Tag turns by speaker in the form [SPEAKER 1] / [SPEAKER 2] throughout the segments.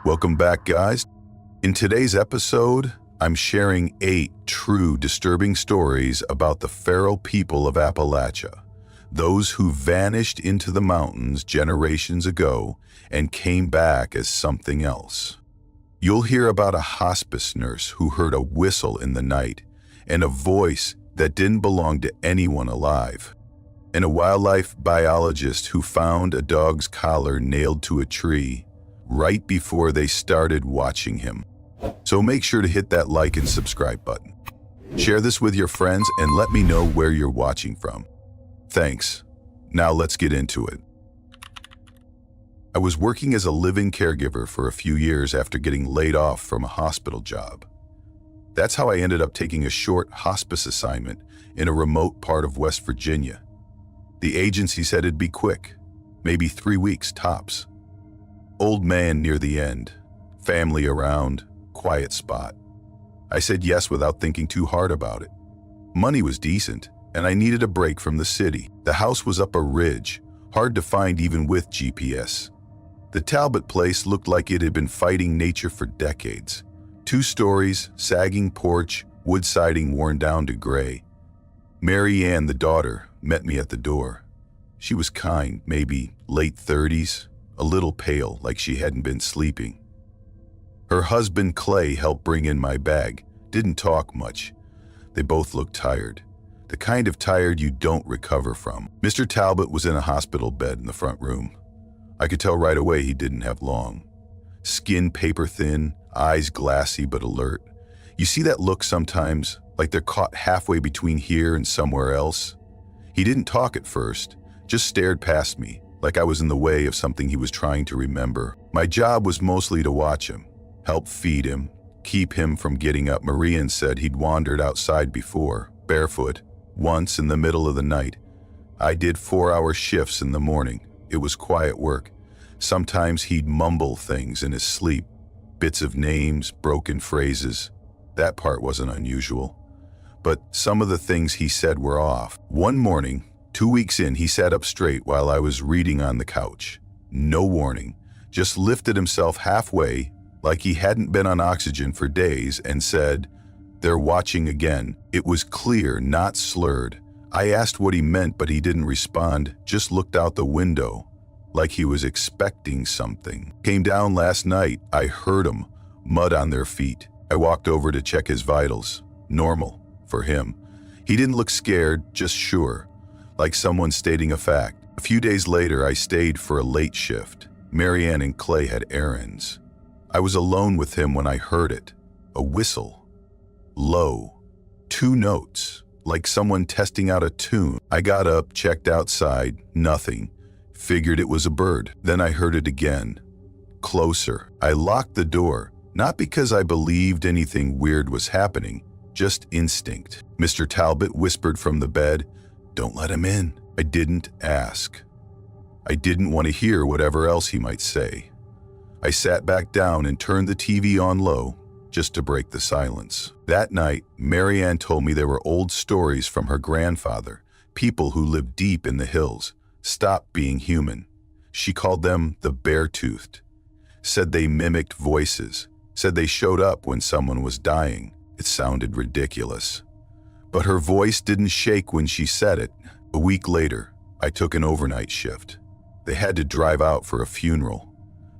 [SPEAKER 1] Welcome back, guys. In today's episode, I'm sharing 8 true disturbing stories about the feral people of Appalachia, those who vanished into the mountains generations ago and came back as something else. You'll hear about a hospice nurse who heard a whistle in the night and a voice that didn't belong to anyone alive, and a wildlife biologist who found a dog's collar nailed to a tree right before they started watching him. So make sure to hit that like and subscribe button. Share this with your friends and let me know where you're watching from. Thanks. Now let's get into it. I was working as a living caregiver for a few years after getting laid off from a hospital job. That's how I ended up taking a short hospice assignment in a remote part of West Virginia. The agency said it'd be quick, maybe 3 weeks tops. Old man near the end, family around, quiet spot. I said yes without thinking too hard about it. Money was decent, and I needed a break from the city. The house was up a ridge, hard to find even with GPS. The Talbot place looked like it had been fighting nature for decades. 2 stories, sagging porch, wood siding worn down to gray. Mary Ann, the daughter, met me at the door. She was kind, maybe late 30s, a little pale, like she hadn't been sleeping. Her husband, Clay, helped bring in my bag. Didn't talk much. They both looked tired. The kind of tired you don't recover from. Mr. Talbot was in a hospital bed in the front room. I could tell right away he didn't have long. Skin paper thin, eyes glassy but alert. You see that look sometimes, like they're caught halfway between here and somewhere else? He didn't talk at first, just stared past me, like I was in the way of something he was trying to remember. My job was mostly to watch him, help feed him, keep him from getting up. Marian said he'd wandered outside before, barefoot, once in the middle of the night. I did 4-hour shifts in the morning. It was quiet work. Sometimes he'd mumble things in his sleep, bits of names, broken phrases. That part wasn't unusual. But some of the things he said were off. One morning, 2 weeks in, he sat up straight while I was reading on the couch. No warning, just lifted himself halfway, like he hadn't been on oxygen for days, and said, "They're watching again." It was clear, not slurred. I asked what he meant, but he didn't respond, just looked out the window, like he was expecting something. Came down last night, I heard him, mud on their feet. I walked over to check his vitals. Normal, for him. He didn't look scared, just sure, like someone stating a fact. A few days later, I stayed for a late shift. Mary Ann and Clay had errands. I was alone with him when I heard it. A whistle. Low. 2 notes, like someone testing out a tune. I got up, checked outside, nothing. Figured it was a bird. Then I heard it again. Closer. I locked the door, not because I believed anything weird was happening, just instinct. Mr. Talbot whispered from the bed, "Don't let him in." I didn't ask. I didn't want to hear whatever else he might say. I sat back down and turned the TV on low, just to break the silence. That night, Mary Ann told me there were old stories from her grandfather, people who lived deep in the hills, stopped being human. She called them the bear-toothed. Said they mimicked voices, said they showed up when someone was dying. It sounded ridiculous. But her voice didn't shake when she said it. A week later, I took an overnight shift. They had to drive out for a funeral.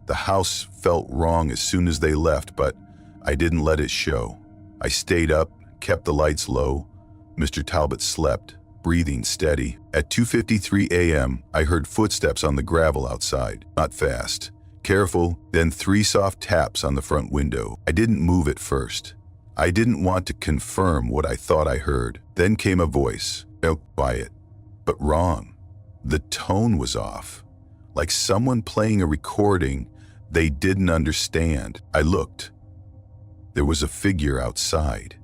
[SPEAKER 1] The house felt wrong as soon as they left, but I didn't let it show. I stayed up, kept the lights low. Mr. Talbot slept, breathing steady. At 2:53 a.m., I heard footsteps on the gravel outside. Not fast. Careful, then 3 soft taps on the front window. I didn't move at first. I didn't want to confirm what I thought I heard. Then came a voice. Quiet, but wrong. The tone was off. Like someone playing a recording they didn't understand. I looked. There was a figure outside.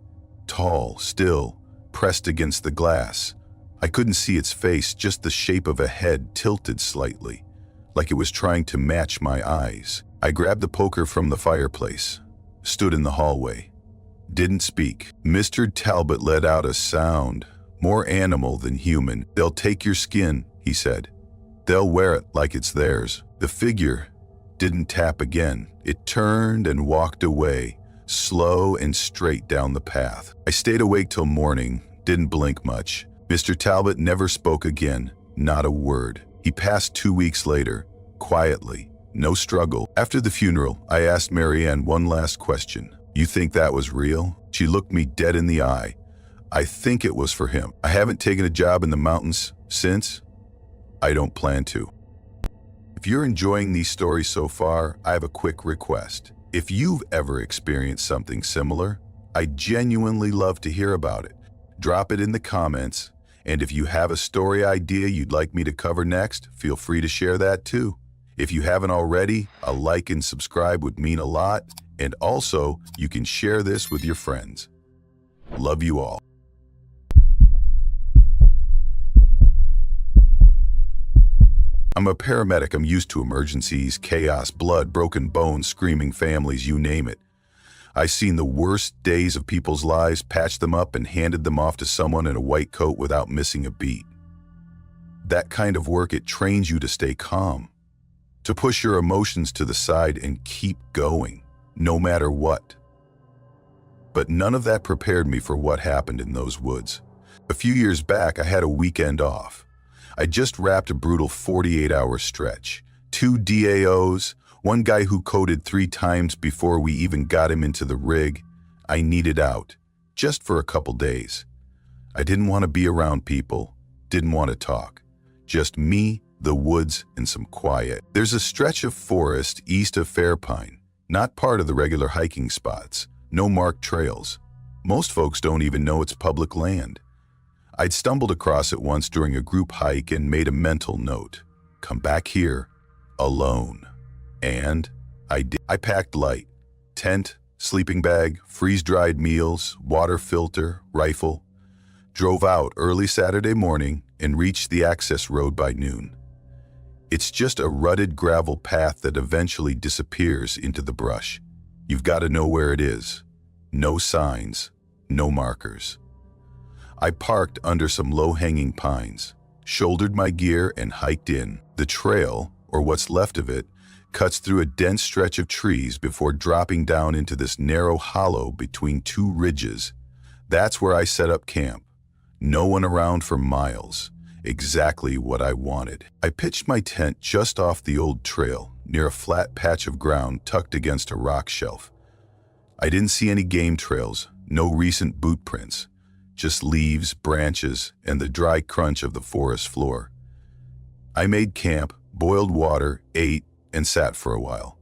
[SPEAKER 1] Tall, still, pressed against the glass. I couldn't see its face, just the shape of a head tilted slightly, like it was trying to match my eyes. I grabbed the poker from the fireplace, stood in the hallway. Didn't speak. Mr. Talbot let out a sound, more animal than human. "They'll take your skin," he said. "They'll wear it like it's theirs." The figure Didn't tap again. It turned and walked away, slow and straight down the path. I stayed awake till morning, didn't blink much. Mr. Talbot never spoke again, not a word. He passed 2 weeks later, quietly, no struggle. After the funeral, I asked Marianne one last question. You think that was real? She looked me dead in the eye. I think it was for him. I haven't taken a job in the mountains since. I don't plan to. If you're enjoying these stories so far, I have a quick request. If you've ever experienced something similar, I genuinely love to hear about it. Drop it in the comments, and if you have a story idea you'd like me to cover next, feel free to share that too. If you haven't already, a like and subscribe would mean a lot, and also you can share this with your friends. Love you all. I'm a paramedic. I'm used to emergencies, chaos, blood, broken bones, screaming families, you name it. I've seen the worst days of people's lives, patched them up and handed them off to someone in a white coat without missing a beat. That kind of work, it trains you to stay calm, to push your emotions to the side and keep going, no matter what. But none of that prepared me for what happened in those woods. A few years back, I had a weekend off. I just wrapped a brutal 48-hour stretch. 2 DAOs, one guy who coded 3 times before we even got him into the rig. I needed out, just for a couple days. I didn't want to be around people, didn't want to talk. Just me, the woods, and some quiet. There's a stretch of forest east of Fairpine, not part of the regular hiking spots, no marked trails. Most folks don't even know it's public land. I'd stumbled across it once during a group hike and made a mental note. Come back here, alone. And I did. I packed light. Tent, sleeping bag, freeze-dried meals, water filter, rifle. Drove out early Saturday morning and reached the access road by noon. It's just a rutted gravel path that eventually disappears into the brush. You've got to know where it is. No signs, no markers. I parked under some low-hanging pines, shouldered my gear and hiked in. The trail, or what's left of it, cuts through a dense stretch of trees before dropping down into this narrow hollow between 2 ridges. That's where I set up camp. No one around for miles. Exactly what I wanted. I pitched my tent just off the old trail, near a flat patch of ground tucked against a rock shelf. I didn't see any game trails, no recent boot prints. Just leaves, branches, and the dry crunch of the forest floor. I made camp, boiled water, ate, and sat for a while.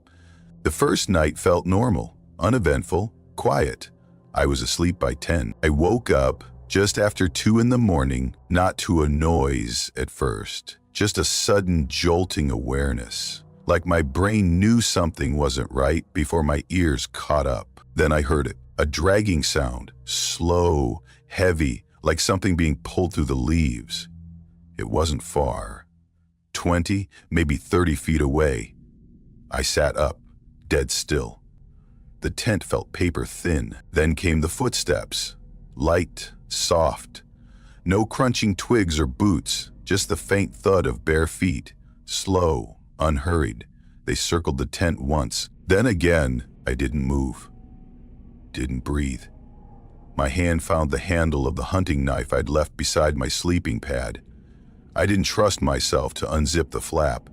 [SPEAKER 1] The first night felt normal, uneventful, quiet. I was asleep by 10. I woke up just after 2 in the morning, not to a noise at first, just a sudden jolting awareness, like my brain knew something wasn't right before my ears caught up. Then I heard it, a dragging sound, slow, heavy, like something being pulled through the leaves. It wasn't far. 20, maybe 30 feet away. I sat up, dead still. The tent felt paper thin. Then came the footsteps. Light, soft. No crunching twigs or boots, just the faint thud of bare feet. Slow, unhurried. They circled the tent once. Then again, I didn't move. Didn't breathe. My hand found the handle of the hunting knife I'd left beside my sleeping pad. I didn't trust myself to unzip the flap.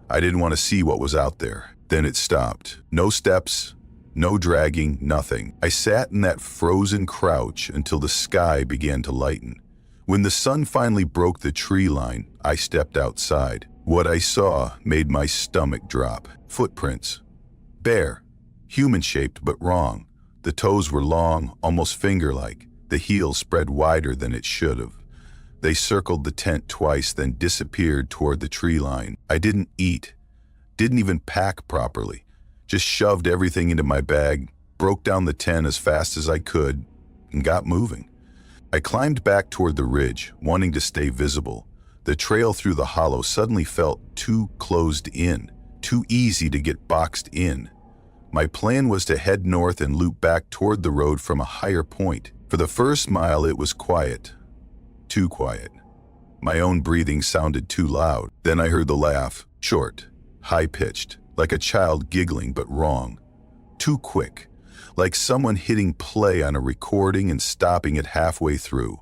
[SPEAKER 1] I didn't want to see what was out there. Then it stopped. No steps, no dragging, nothing. I sat in that frozen crouch until the sky began to lighten. When the sun finally broke the tree line, I stepped outside. What I saw made my stomach drop. Footprints. Bare. Human-shaped but wrong. The toes were long, almost finger-like. The heel spread wider than it should have. They circled the tent twice, then disappeared toward the tree line. I didn't eat. Didn't even pack properly. Just shoved everything into my bag, broke down the tent as fast as I could, and got moving. I climbed back toward the ridge, wanting to stay visible. The trail through the hollow suddenly felt too closed in, too easy to get boxed in. My plan was to head north and loop back toward the road from a higher point. For the first mile, it was quiet. Too quiet. My own breathing sounded too loud. Then I heard the laugh, short, high-pitched, like a child giggling but wrong. Too quick, like someone hitting play on a recording and stopping it halfway through.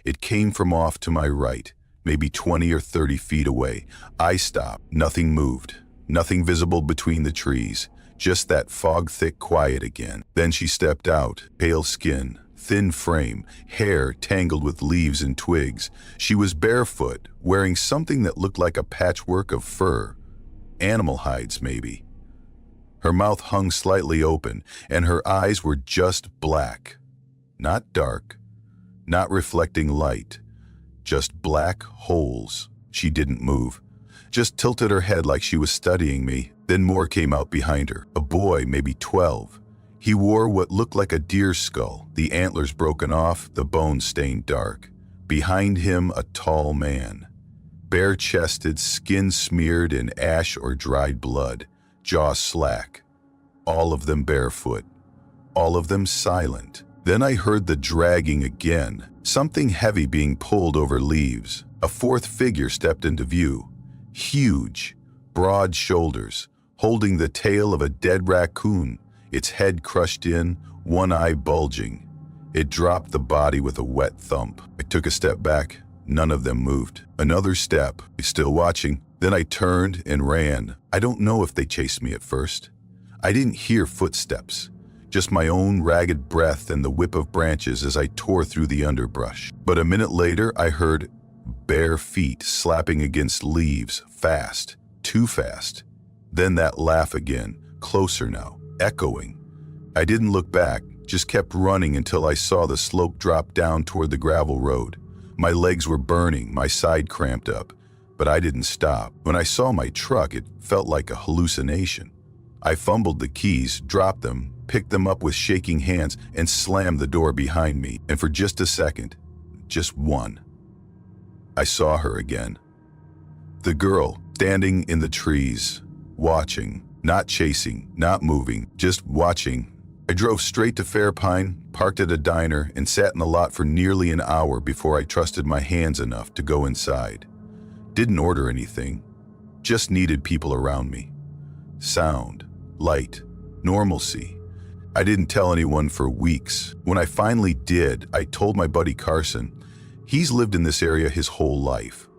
[SPEAKER 1] It came from off to my right, maybe 20 or 30 feet away. I stopped. Nothing moved. Nothing visible between the trees. Just that fog-thick quiet again. Then she stepped out, pale skin, thin frame, hair tangled with leaves and twigs. She was barefoot, wearing something that looked like a patchwork of fur. Animal hides, maybe. Her mouth hung slightly open, and her eyes were just black. Not dark, not reflecting light. Just black holes. She didn't move. Just tilted her head like she was studying me. Then more came out behind her. A boy, maybe 12. He wore what looked like a deer skull, the antlers broken off, the bones stained dark. Behind him, a tall man. Bare-chested, skin smeared in ash or dried blood, jaw slack. All of them barefoot. All of them silent. Then I heard the dragging again, something heavy being pulled over leaves. A fourth figure stepped into view. Huge, broad shoulders, holding the tail of a dead raccoon, its head crushed in, one eye bulging. It dropped the body with a wet thump. I took a step back. None of them moved. Another step, still watching. Then I turned and ran. I don't know if they chased me at first. I didn't hear footsteps, just my own ragged breath and the whip of branches as I tore through the underbrush. But a minute later, I heard bare feet slapping against leaves, fast, too fast. Then that laugh again, closer now, echoing. I didn't look back, just kept running until I saw the slope drop down toward the gravel road. My legs were burning, my side cramped up, but I didn't stop. When I saw my truck, it felt like a hallucination. I fumbled the keys, dropped them, picked them up with shaking hands, and slammed the door behind me. And for just a second, just one, I saw her again. The girl, standing in the trees, watching, not chasing, not moving, just watching. I drove straight to Fairpine, parked at a diner, and sat in the lot for nearly an hour before I trusted my hands enough to go inside. Didn't order anything, just needed people around me. Sound, light, normalcy. I didn't tell anyone for weeks. When I finally did, I told my buddy Carson. He's lived in this area his whole life.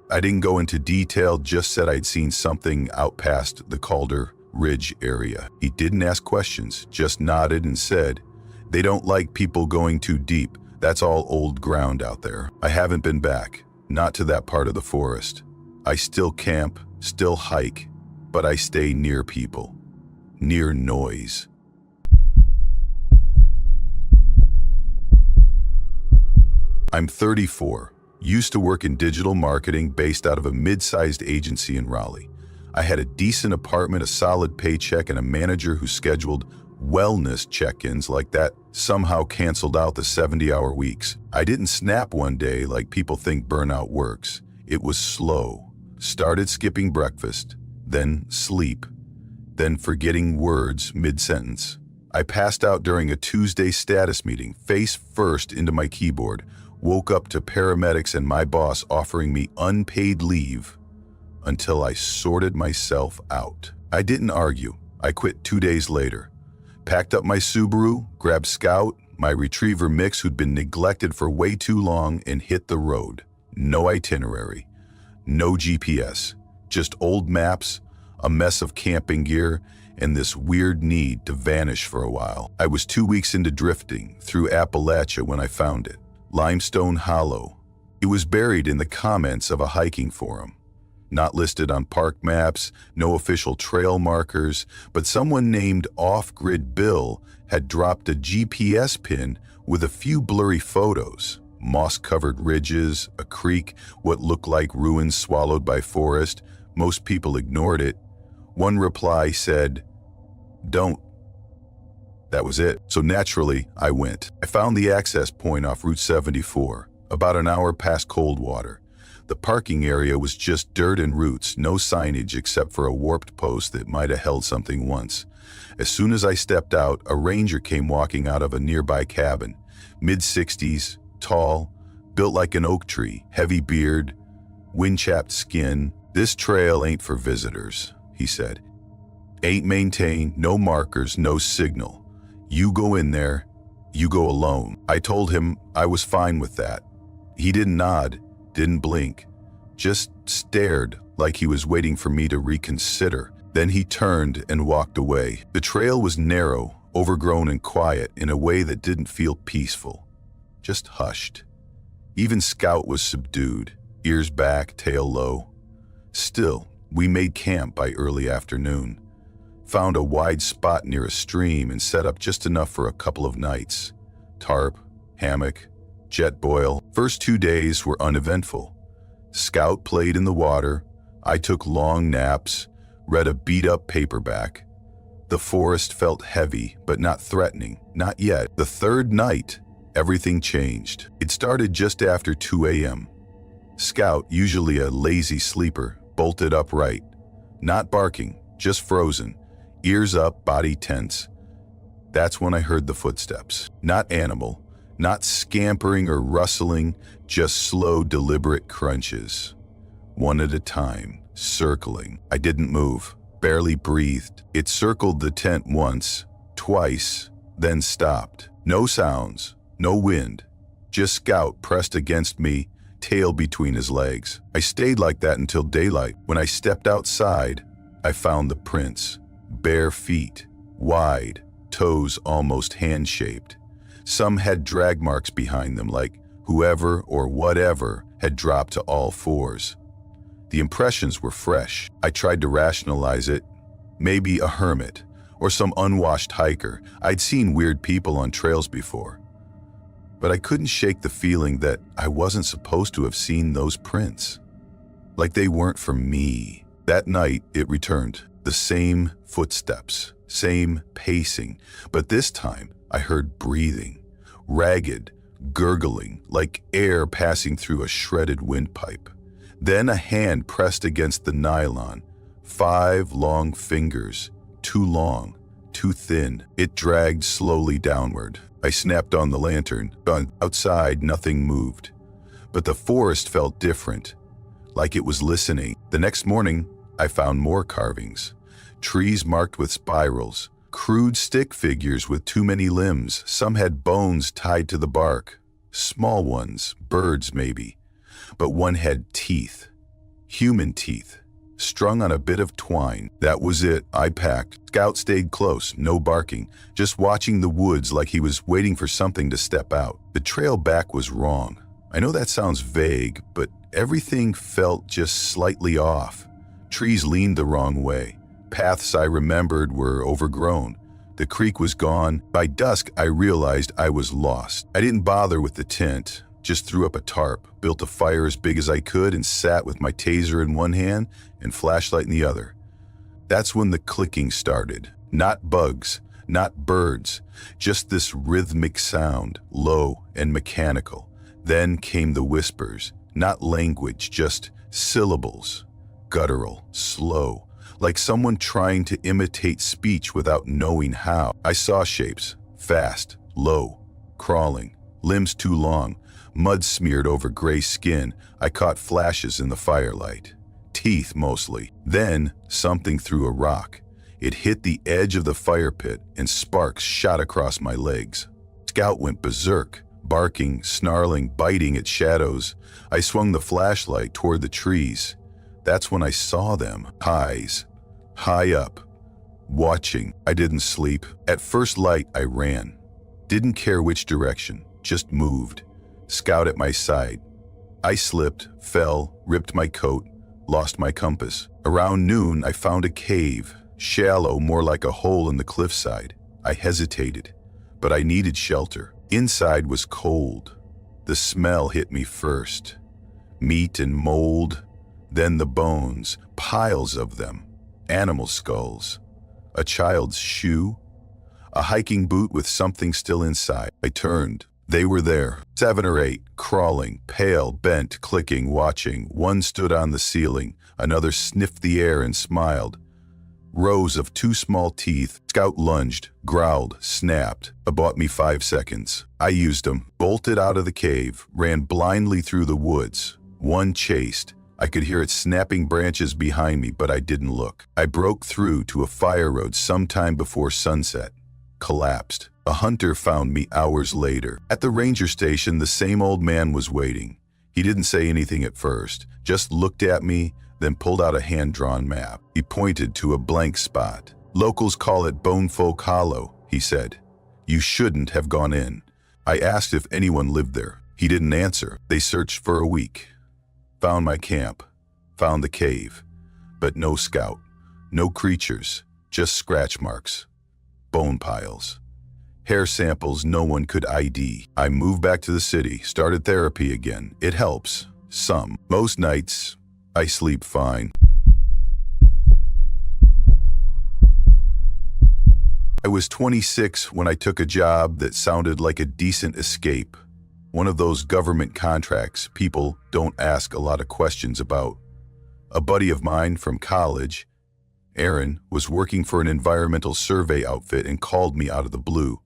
[SPEAKER 1] I didn't go into detail, just said I'd seen something out past the Calder Ridge area. He didn't ask questions, just nodded and said, "They don't like people going too deep. That's all old ground out there." I haven't been back, not to that part of the forest. I still camp, still hike, but I stay near people, near noise. I'm 34, used to work in digital marketing based out of a mid-sized agency in Raleigh. I had a decent apartment, a solid paycheck, and a manager who scheduled wellness check-ins like that somehow canceled out the 70-hour weeks. I didn't snap one day like people think burnout works. It was slow. Started skipping breakfast, then sleep, then forgetting words mid-sentence. I passed out during a Tuesday status meeting, face first into my keyboard, woke up to paramedics and my boss offering me unpaid leave until I sorted myself out. I didn't argue. I quit 2 days later. Packed up my Subaru, grabbed Scout, my retriever mix who'd been neglected for way too long, and hit the road. No itinerary, no GPS, just old maps, a mess of camping gear, and this weird need to vanish for a while. I was 2 weeks into drifting through Appalachia when I found it. Limestone Hollow. It was buried in the comments of a hiking forum. Not listed on park maps, no official trail markers, but someone named Off-Grid Bill had dropped a GPS pin with a few blurry photos. Moss-covered ridges, a creek, what looked like ruins swallowed by forest. Most people ignored it. One reply said, "Don't." That was it. So naturally, I went. I found the access point off Route 74, about an hour past Coldwater. The parking area was just dirt and roots, no signage except for a warped post that might have held something once. As soon as I stepped out, a ranger came walking out of a nearby cabin. Mid-60s, tall, built like an oak tree, heavy beard, wind-chapped skin. "This trail ain't for visitors," he said. Ain't maintained, no markers, no signal. You go in there, you go alone. I told him I was fine with that. He didn't nod, didn't blink, just stared like he was waiting for me to reconsider. Then he turned and walked away. The trail was narrow, overgrown and quiet in a way that didn't feel peaceful, just hushed. Even Scout was subdued, ears back, tail low. Still, we made camp by early afternoon. Found a wide spot near a stream and set up just enough for a couple of nights. Tarp, hammock, jet boil. First 2 days were uneventful. Scout played in the water. I took long naps, read a beat-up paperback. The forest felt heavy, but not threatening, not yet. The third night, everything changed. It started just after 2 a.m. Scout, usually a lazy sleeper, bolted upright, not barking, just frozen, ears up, body tense. That's when I heard the footsteps. Not animal, not scampering or rustling, just slow, deliberate crunches. One at a time, circling. I didn't move, barely breathed. It circled the tent once, twice, then stopped. No sounds, no wind, just Scout pressed against me, tail between his legs. I stayed like that until daylight. When I stepped outside, I found the prints. Bare feet, wide, toes almost hand-shaped. Some had drag marks behind them, like whoever or whatever had dropped to all fours. The impressions were fresh. I tried to rationalize it. Maybe a hermit or some unwashed hiker. I'd seen weird people on trails before. But I couldn't shake the feeling that I wasn't supposed to have seen those prints. Like they weren't for me. That night, it returned. The same footsteps, same pacing, but this time I heard breathing, ragged, gurgling, like air passing through a shredded windpipe. Then a hand pressed against the nylon, 5 long fingers, too long, too thin. It dragged slowly downward. I snapped on the lantern. Outside, nothing moved. But the forest felt different, like it was listening. The next morning, I found more carvings. Trees marked with spirals, crude stick figures with too many limbs. Some had bones tied to the bark. Small ones, birds maybe. But one had teeth, human teeth, strung on a bit of twine. That was it. I packed. Scout stayed close, no barking, just watching the woods like he was waiting for something to step out. The trail back was wrong. I know that sounds vague, but everything felt just slightly off. Trees leaned the wrong way. Paths I remembered were overgrown. The creek was gone. By dusk, I realized I was lost. I didn't bother with the tent, just threw up a tarp, built a fire as big as I could, and sat with my taser in one hand and flashlight in the other. That's when the clicking started. Not bugs, not birds, just this rhythmic sound, low and mechanical. Then came the whispers, not language, just syllables, guttural, slow, like someone trying to imitate speech without knowing how. I saw shapes, fast, low, crawling, limbs too long, mud smeared over gray skin. I caught flashes in the firelight. Teeth mostly. Then something threw a rock. It hit the edge of the fire pit and sparks shot across my legs. Scout went berserk, barking, snarling, biting at shadows. I swung the flashlight toward the trees. That's when I saw them, high up, watching. I didn't sleep. At first light, I ran. Didn't care which direction, just moved. Scout at my side. I slipped, fell, ripped my coat, lost my compass. Around noon, I found a cave, shallow, more like a hole in the cliffside. I hesitated, but I needed shelter. Inside was cold. The smell hit me first. Meat and mold, then the bones, piles of them. Animal skulls, a child's shoe, a hiking boot with something still inside. I turned. They were there, 7 or 8, crawling, pale, bent, clicking, watching. One stood on the ceiling, another sniffed the air and smiled. Rows of 2 small teeth. Scout lunged, growled, snapped. It bought me 5 seconds. I used them, bolted out of the cave, ran blindly through the woods. One chased, I could hear it snapping branches behind me, but I didn't look. I broke through to a fire road sometime before sunset. Collapsed. A hunter found me hours later. At the ranger station, the same old man was waiting. He didn't say anything at first, just looked at me, then pulled out a hand-drawn map. He pointed to a blank spot. "Locals call it Bonefolk Hollow," he said. "You shouldn't have gone in." I asked if anyone lived there. He didn't answer. They searched for a week. Found my camp. Found the cave. But no scout. No creatures. Just scratch marks. Bone piles. Hair samples no one could ID. I moved back to the city, started therapy again. It helps. Some. Most nights, I sleep fine. I was 26 when I took a job that sounded like a decent escape. One of those government contracts people don't ask a lot of questions about. A buddy of mine from college, Aaron, was working for an environmental survey outfit and called me out of the blue.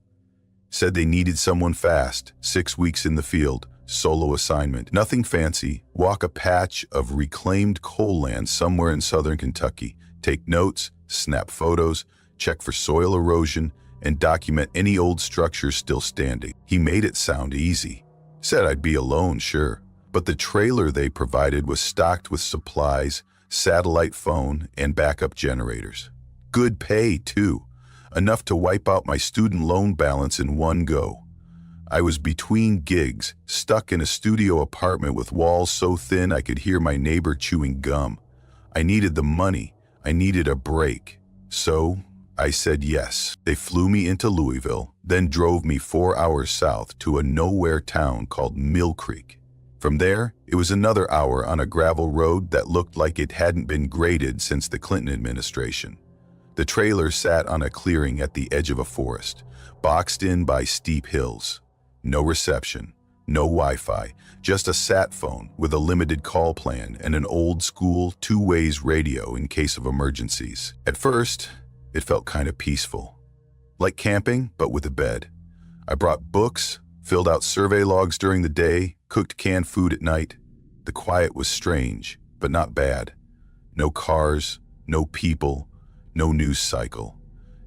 [SPEAKER 1] Said they needed someone fast, 6 weeks in the field, solo assignment. Nothing fancy, walk a patch of reclaimed coal land somewhere in southern Kentucky, take notes, snap photos, check for soil erosion, and document any old structures still standing. He made it sound easy. Said I'd be alone, sure, but the trailer they provided was stocked with supplies, satellite phone, and backup generators. Good pay, too. Enough to wipe out my student loan balance in one go. I was between gigs, stuck in a studio apartment with walls so thin I could hear my neighbor chewing gum. I needed the money. I needed a break. So I said yes. They flew me into Louisville, then drove me 4 hours south to a nowhere town called Mill Creek. From there, it was another hour on a gravel road that looked like it hadn't been graded since the Clinton administration. The trailer sat on a clearing at the edge of a forest, boxed in by steep hills. No reception, no Wi-Fi, just a sat phone with a limited call plan and an old-school two-ways radio in case of emergencies. At first, it felt kind of peaceful. Like camping, but with a bed. I brought books, filled out survey logs during the day, cooked canned food at night. The quiet was strange, but not bad. No cars, no people, no news cycle.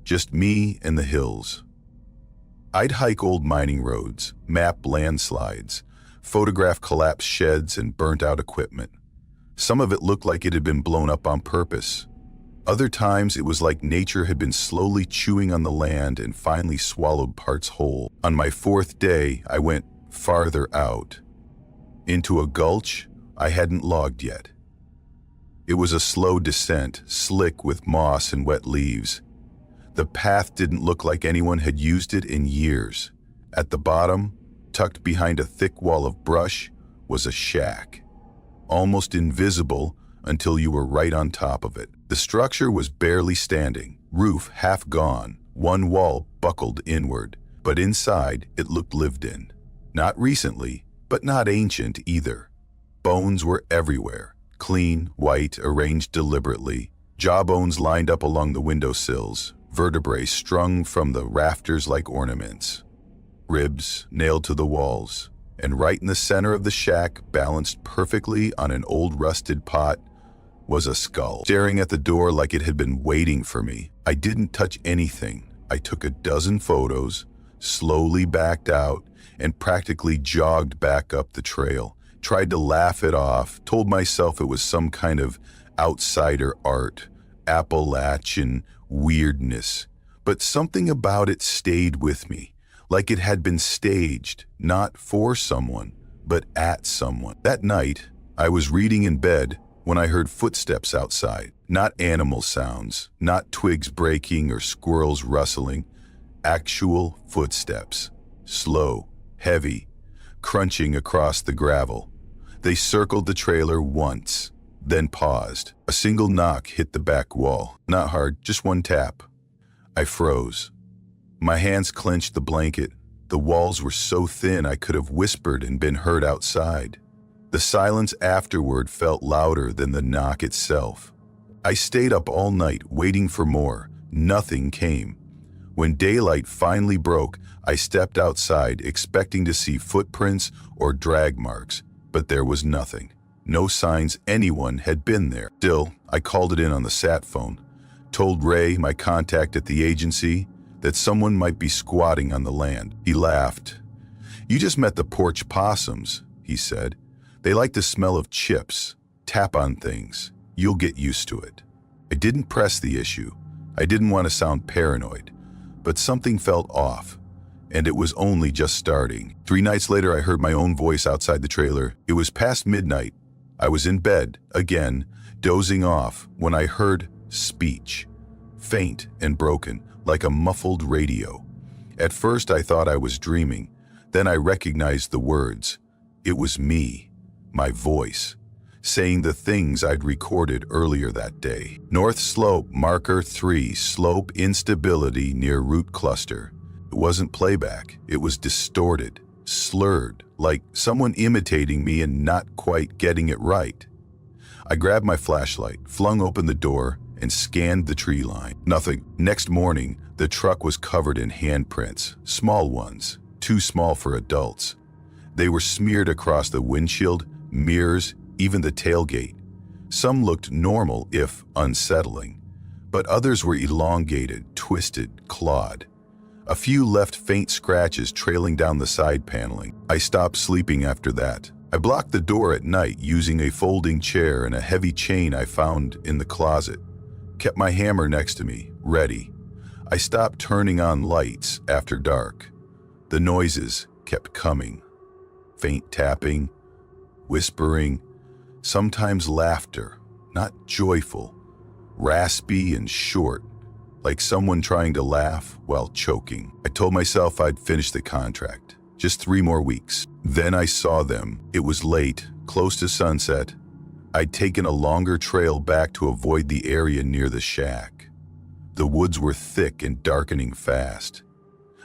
[SPEAKER 1] Just me and the hills. I'd hike old mining roads, map landslides, photograph collapsed sheds and burnt-out equipment. Some of it looked like it had been blown up on purpose. Other times, it was like nature had been slowly chewing on the land and finally swallowed parts whole. On my 4th day, I went farther out, into a gulch I hadn't logged yet. It was a slow descent, slick with moss and wet leaves. The path didn't look like anyone had used it in years. At the bottom, tucked behind a thick wall of brush, was a shack. Almost invisible until you were right on top of it. The structure was barely standing, roof half gone, one wall buckled inward, but inside it looked lived in. Not recently, but not ancient either. Bones were everywhere, clean, white, arranged deliberately, jawbones lined up along the windowsills, vertebrae strung from the rafters like ornaments, ribs nailed to the walls, and right in the center of the shack, balanced perfectly on an old rusted pot, was a skull, staring at the door like it had been waiting for me. I didn't touch anything. I took a dozen photos, slowly backed out, and practically jogged back up the trail. Tried to laugh it off, told myself it was some kind of outsider art, Appalachian weirdness. But something about it stayed with me, like it had been staged, not for someone, but at someone. That night, I was reading in bed when I heard footsteps outside. Not animal sounds, not twigs breaking or squirrels rustling. Actual footsteps. Slow, heavy, crunching across the gravel. They circled the trailer once, then paused. A single knock hit the back wall. Not hard, just one tap. I froze. My hands clenched the blanket. The walls were so thin I could have whispered and been heard outside. The silence afterward felt louder than the knock itself. I stayed up all night waiting for more. Nothing came. When daylight finally broke, I stepped outside expecting to see footprints or drag marks, but there was nothing. No signs anyone had been there. Still, I called it in on the sat phone, told Ray, my contact at the agency, that someone might be squatting on the land. He laughed. "You just met the porch possums," he said. "They like the smell of chips. Tap on things. You'll get used to it." I didn't press the issue. I didn't want to sound paranoid, but something felt off, and it was only just starting. 3 nights later, I heard my own voice outside the trailer. It was past midnight. I was in bed, again, dozing off, when I heard speech, faint and broken, like a muffled radio. At first, I thought I was dreaming. Then I recognized the words. It was me, my voice, saying the things I'd recorded earlier that day. North Slope, marker 3, slope instability near root cluster. It wasn't playback. It was distorted, slurred, like someone imitating me and not quite getting it right. I grabbed my flashlight, flung open the door, and scanned the tree line. Nothing. Next morning, the truck was covered in handprints, small ones, too small for adults. They were smeared across the windshield, mirrors, even the tailgate. Some looked normal, if unsettling, but others were elongated, twisted, clawed. A few left faint scratches trailing down the side paneling. I stopped sleeping after that. I blocked the door at night using a folding chair and a heavy chain I found in the closet. Kept my hammer next to me, ready. I stopped turning on lights after dark. The noises kept coming. Faint tapping, whispering, sometimes laughter, not joyful, raspy and short, like someone trying to laugh while choking. I told myself I'd finish the contract, just 3 more weeks. Then I saw them. It was late, close to sunset. I'd taken a longer trail back to avoid the area near the shack. The woods were thick and darkening fast.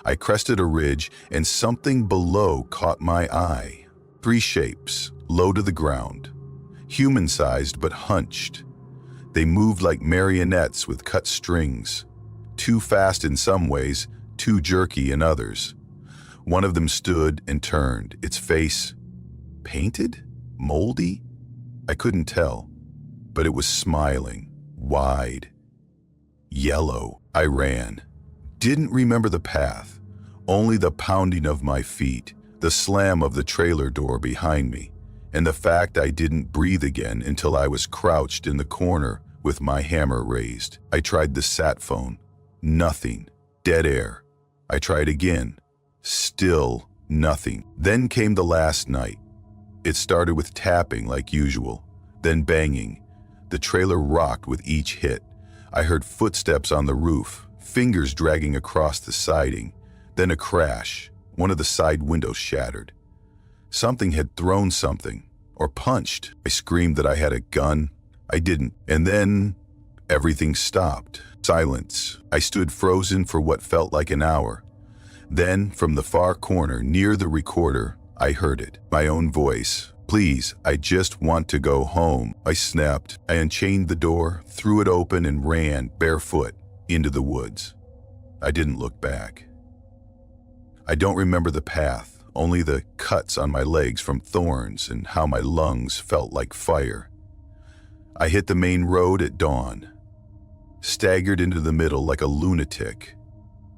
[SPEAKER 1] I crested a ridge and something below caught my eye. 3 shapes, low to the ground. Human-sized but hunched. They moved like marionettes with cut strings. Too fast in some ways, too jerky in others. One of them stood and turned, its face painted? Moldy? I couldn't tell, but it was smiling, wide, yellow. I ran. Didn't remember the path, only the pounding of my feet, the slam of the trailer door behind me, and the fact I didn't breathe again until I was crouched in the corner with my hammer raised. I tried the sat phone. Nothing. Dead air. I tried again. Still nothing. Then came the last night. It started with tapping like usual, then banging. The trailer rocked with each hit. I heard footsteps on the roof, fingers dragging across the siding, then a crash. One of the side windows shattered. Something had thrown something, or punched. I screamed that I had a gun. I didn't. And then everything stopped. Silence. I stood frozen for what felt like an hour. Then, from the far corner near the recorder, I heard it. My own voice. "Please, I just want to go home." I snapped. I unchained the door, threw it open, and ran, barefoot, into the woods. I didn't look back. I don't remember the path, only the cuts on my legs from thorns and how my lungs felt like fire. I hit the main road at dawn, staggered into the middle like a lunatic.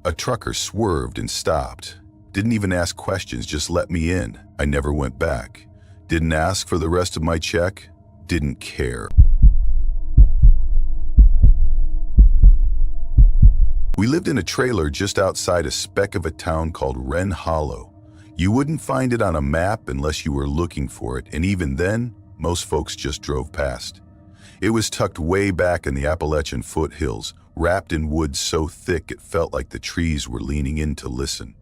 [SPEAKER 1] A trucker swerved and stopped. Didn't even ask questions, just let me in. I never went back. Didn't ask for the rest of my check. Didn't care. We lived in a trailer just outside a speck of a town called Wren Hollow. You wouldn't find it on a map unless you were looking for it, and even then, most folks just drove past. It was tucked way back in the Appalachian foothills, wrapped in woods so thick it felt like the trees were leaning in to listen.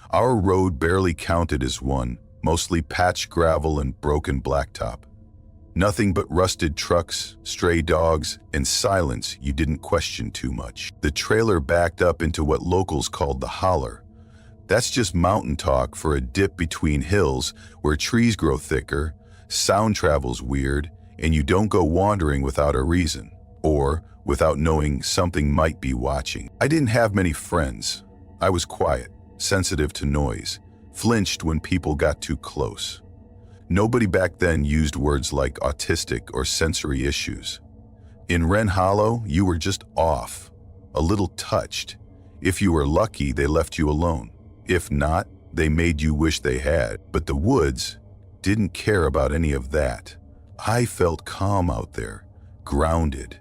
[SPEAKER 1] Our road barely counted as one, mostly patched gravel and broken blacktop. Nothing but rusted trucks, stray dogs, and silence you didn't question too much. The trailer backed up into what locals called the holler. That's just mountain talk for a dip between hills where trees grow thicker, sound travels weird, and you don't go wandering without a reason, or without knowing something might be watching. I didn't have many friends. I was quiet, sensitive to noise, flinched when people got too close. Nobody back then used words like autistic or sensory issues. In Wren Hollow, you were just off, a little touched. If you were lucky, they left you alone. If not, they made you wish they had. But the woods didn't care about any of that. I felt calm out there, grounded.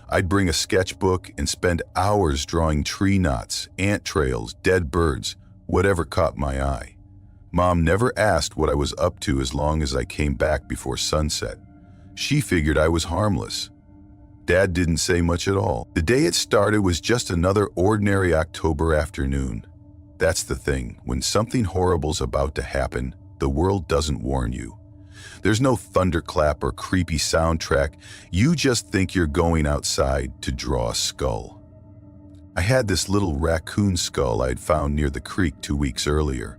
[SPEAKER 1] I'd bring a sketchbook and spend hours drawing tree knots, ant trails, dead birds, whatever caught my eye. Mom never asked what I was up to as long as I came back before sunset. She figured I was harmless. Dad didn't say much at all. The day it started was just another ordinary October afternoon. That's the thing, when something horrible's about to happen, the world doesn't warn you. There's no thunderclap or creepy soundtrack, you just think you're going outside to draw a skull. I had this little raccoon skull I'd found near the creek 2 weeks earlier.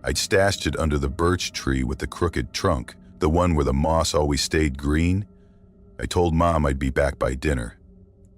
[SPEAKER 1] I'd stashed it under the birch tree with the crooked trunk, the one where the moss always stayed green. I told Mom I'd be back by dinner.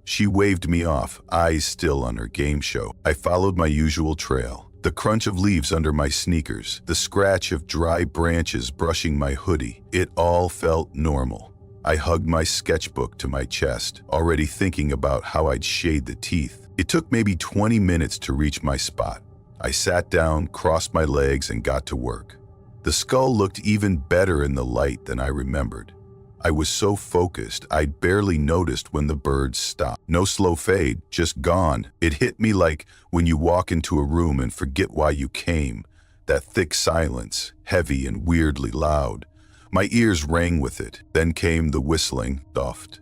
[SPEAKER 1] She waved me off, eyes still on her game show. I followed my usual trail, the crunch of leaves under my sneakers, the scratch of dry branches brushing my hoodie. It all felt normal. I hugged my sketchbook to my chest, already thinking about how I'd shade the teeth. It took maybe 20 minutes to reach my spot. I sat down, crossed my legs, and got to work. The skull looked even better in the light than I remembered. I was so focused, I'd barely noticed when the birds stopped. No slow fade, just gone. It hit me like when you walk into a room and forget why you came. That thick silence, heavy and weirdly loud. My ears rang with it. Then came the whistling, soft.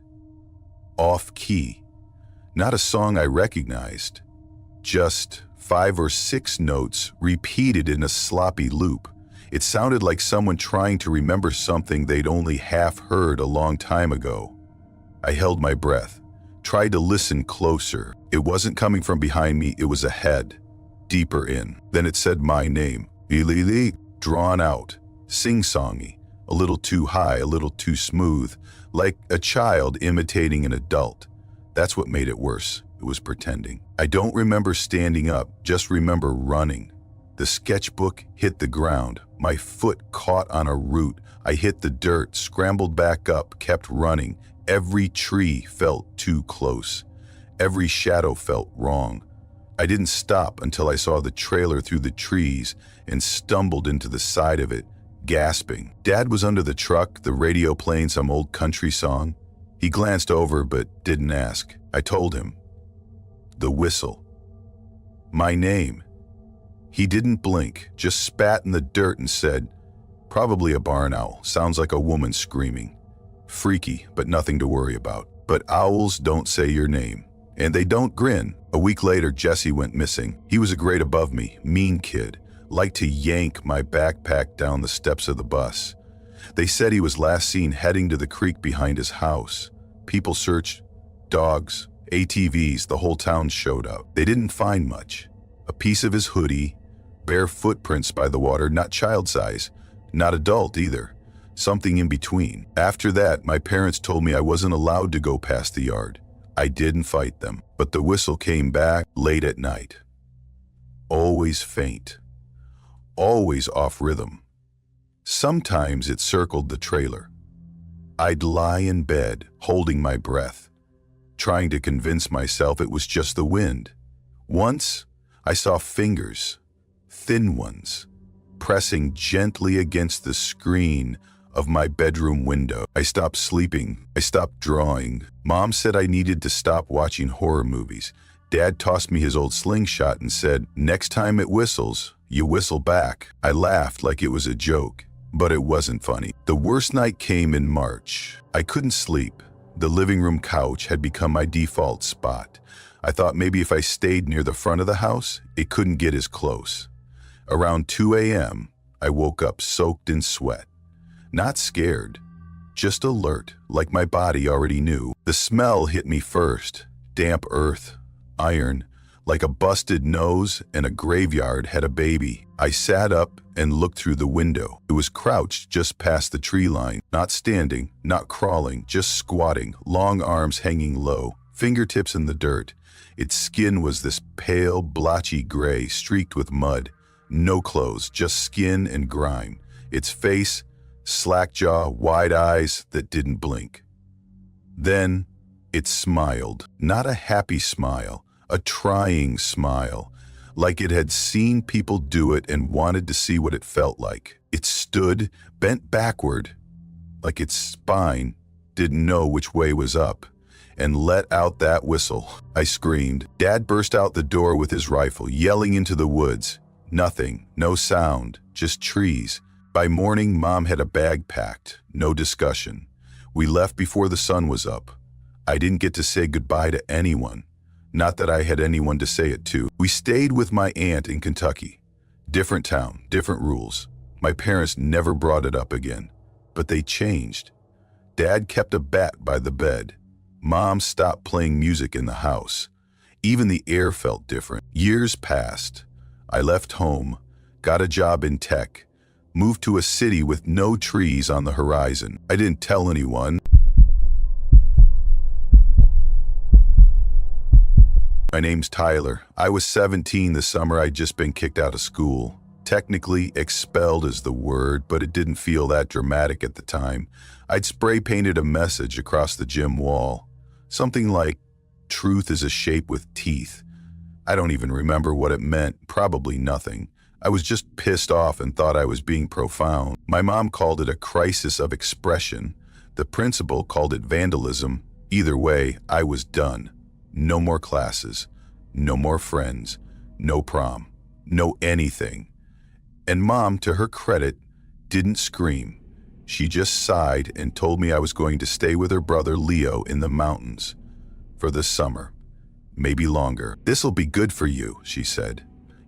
[SPEAKER 1] Off key. Not a song I recognized. Just 5 or 6 notes repeated in a sloppy loop. It sounded like someone trying to remember something they'd only half heard a long time ago. I held my breath, tried to listen closer. It wasn't coming from behind me, it was ahead, deeper in. Then it said my name, Ilili, drawn out, sing-songy, a little too high, a little too smooth, like a child imitating an adult. That's what made it worse. It was pretending. I don't remember standing up, just remember running. The sketchbook hit the ground. My foot caught on a root. I hit the dirt, scrambled back up, kept running. Every tree felt too close. Every shadow felt wrong. I didn't stop until I saw the trailer through the trees and stumbled into the side of it, gasping. Dad was under the truck, the radio playing some old country song. He glanced over but didn't ask. I told him. The whistle. My name. He didn't blink, just spat in the dirt and said, "Probably a barn owl. Sounds like a woman screaming. Freaky, but nothing to worry about. But owls don't say your name. And they don't grin." A week later, Jesse went missing. He was a grade above me, mean kid, liked to yank my backpack down the steps of the bus. They said he was last seen heading to the creek behind his house. People searched, dogs, ATVs, the whole town showed up. They didn't find much. A piece of his hoodie, bare footprints by the water, not child size, not adult either, something in between. After that, my parents told me I wasn't allowed to go past the yard. I didn't fight them, but the whistle came back late at night. Always faint, always off rhythm. Sometimes it circled the trailer. I'd lie in bed, holding my breath, trying to convince myself it was just the wind. Once, I saw fingers, thin ones, pressing gently against the screen of my bedroom window. I stopped sleeping. I stopped drawing. Mom said I needed to stop watching horror movies. Dad tossed me his old slingshot and said, "Next time it whistles, you whistle back." I laughed like it was a joke, but it wasn't funny. The worst night came in March. I couldn't sleep. The living room couch had become my default spot. I thought maybe if I stayed near the front of the house, it couldn't get as close. Around 2 a.m., I woke up soaked in sweat. Not scared, just alert, like my body already knew. The smell hit me first, damp earth, iron, like a busted nose and a graveyard had a baby. I sat up and looked through the window. It was crouched just past the tree line, not standing, not crawling, just squatting, long arms hanging low, fingertips in the dirt. Its skin was this pale, blotchy gray, streaked with mud. No clothes, just skin and grime. Its face, slack jaw, wide eyes that didn't blink. Then it smiled, not a happy smile, a trying smile, like it had seen people do it and wanted to see what it felt like. It stood, bent backward, like its spine didn't know which way was up, and let out that whistle. I screamed. Dad burst out the door with his rifle, yelling into the woods. Nothing, no sound, just trees. By morning, Mom had a bag packed, no discussion. We left before the sun was up. I didn't get to say goodbye to anyone. Not that I had anyone to say it to. We stayed with my aunt in Kentucky. Different town, different rules. My parents never brought it up again. But they changed. Dad kept a bat by the bed. Mom stopped playing music in the house. Even the air felt different. Years passed. I left home, got a job in tech, moved to a city with no trees on the horizon. I didn't tell anyone. My name's Tyler. I was 17 the summer I'd just been kicked out of school. Technically, expelled is the word, but it didn't feel that dramatic at the time. I'd spray painted a message across the gym wall. Something like, "Truth is a shape with teeth." I don't even remember what it meant, probably nothing. I was just pissed off and thought I was being profound. My mom called it a crisis of expression. The principal called it vandalism. Either way, I was done. No more classes, no more friends, no prom, no anything. And Mom, to her credit, didn't scream. She just sighed and told me I was going to stay with her brother Leo in the mountains for the summer, maybe longer. "This'll be good for you," she said.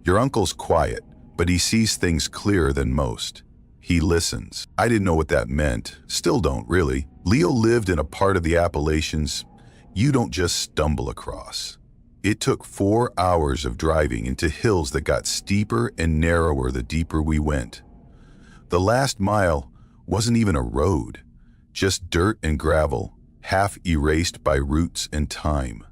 [SPEAKER 1] "Your uncle's quiet, but he sees things clearer than most. He listens." I didn't know what that meant, still don't really. Leo lived in a part of the Appalachians you don't just stumble across. It took 4 hours of driving into hills that got steeper and narrower the deeper we went. The last mile wasn't even a road, just dirt and gravel, half erased by roots and time.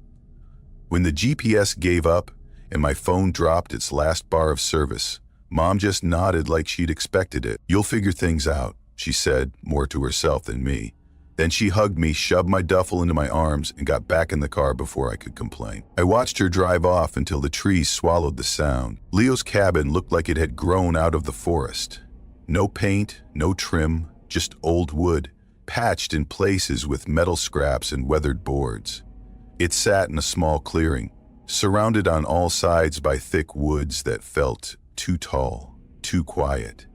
[SPEAKER 1] When the GPS gave up and my phone dropped its last bar of service, Mom just nodded like she'd expected it. "You'll figure things out," she said, more to herself than me. Then she hugged me, shoved my duffel into my arms, and got back in the car before I could complain. I watched her drive off until the trees swallowed the sound. Leo's cabin looked like it had grown out of the forest. No paint, no trim, just old wood, patched in places with metal scraps and weathered boards. It sat in a small clearing, surrounded on all sides by thick woods that felt too tall, too quiet,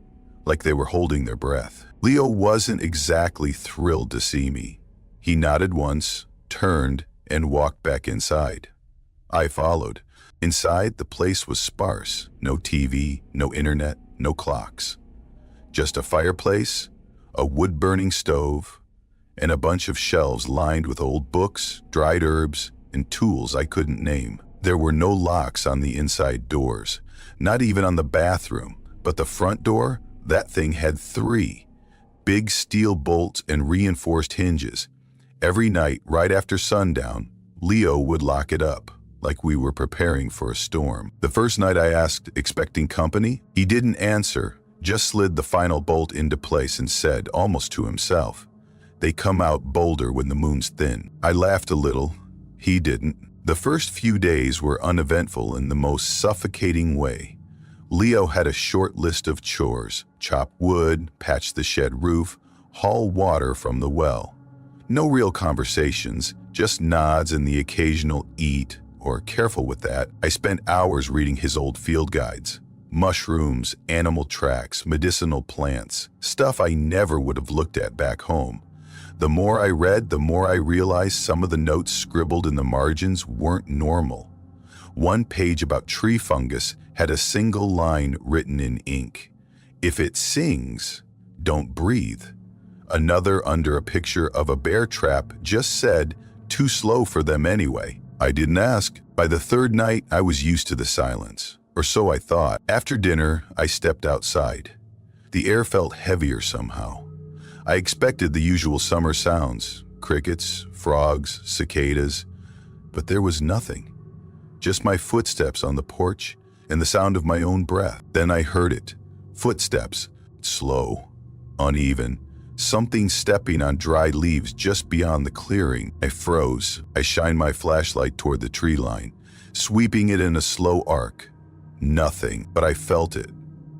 [SPEAKER 1] like they were holding their breath. Leo wasn't exactly thrilled to see me. He nodded once, turned, and walked back inside. I followed. Inside, the place was sparse. No TV, no internet, no clocks. Just a fireplace, a wood-burning stove, and a bunch of shelves lined with old books, dried herbs, and tools I couldn't name. There were no locks on the inside doors, not even on the bathroom, but the front door, that thing had 3. Big steel bolts and reinforced hinges. Every night, right after sundown, Leo would lock it up, like we were preparing for a storm. The first night I asked, expecting company, he didn't answer, just slid the final bolt into place and said, almost to himself, "They come out bolder when the moon's thin." I laughed a little. He didn't. The first few days were uneventful in the most suffocating way. Leo had a short list of chores: chop wood, patch the shed roof, haul water from the well. No real conversations, just nods and the occasional eat, or careful with that. I spent hours reading his old field guides. Mushrooms, animal tracks, medicinal plants, stuff I never would have looked at back home. The more I read, the more I realized some of the notes scribbled in the margins weren't normal. One page about tree fungus had a single line written in ink: "If it sings, don't breathe." Another, under a picture of a bear trap, just said, "Too slow for them anyway." I didn't ask. By the third night, I was used to the silence, or so I thought. After dinner, I stepped outside. The air felt heavier somehow. I expected the usual summer sounds: crickets, frogs, cicadas, but there was nothing. Just my footsteps on the porch and the sound of my own breath. Then I heard it. Footsteps. Slow. uneven, something stepping on dry leaves just beyond the clearing. I froze. I shined my flashlight toward the tree line, sweeping it in a slow arc. Nothing, but I felt it,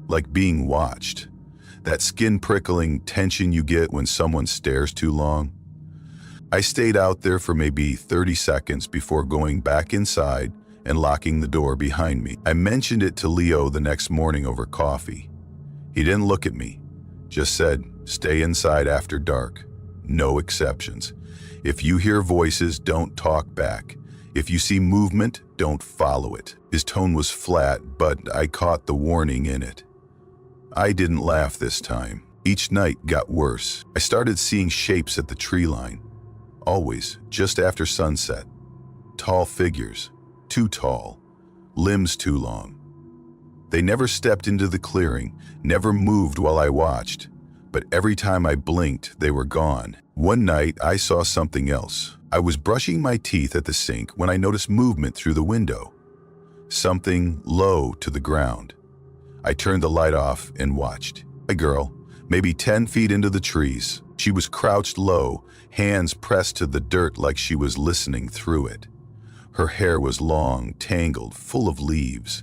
[SPEAKER 1] like being watched. That skin-prickling tension you get when someone stares too long. I stayed out there for maybe 30 seconds before going back inside and locking the door behind me. I mentioned it to Leo the next morning over coffee. He didn't look at me, just said, "Stay inside after dark. No exceptions. If you hear voices, don't talk back. If you see movement, don't follow it." His tone was flat, but I caught the warning in it. I didn't laugh this time. Each night got worse. I started seeing shapes at the tree line. Always, just after sunset. Tall figures, too tall, limbs too long. They never stepped into the clearing, never moved while I watched, but every time I blinked, they were gone. One night, I saw something else. I was brushing my teeth at the sink when I noticed movement through the window. Something low to the ground. I turned the light off and watched. A girl, maybe 10 feet into the trees. She was crouched low, hands pressed to the dirt like she was listening through it. Her hair was long, tangled, full of leaves.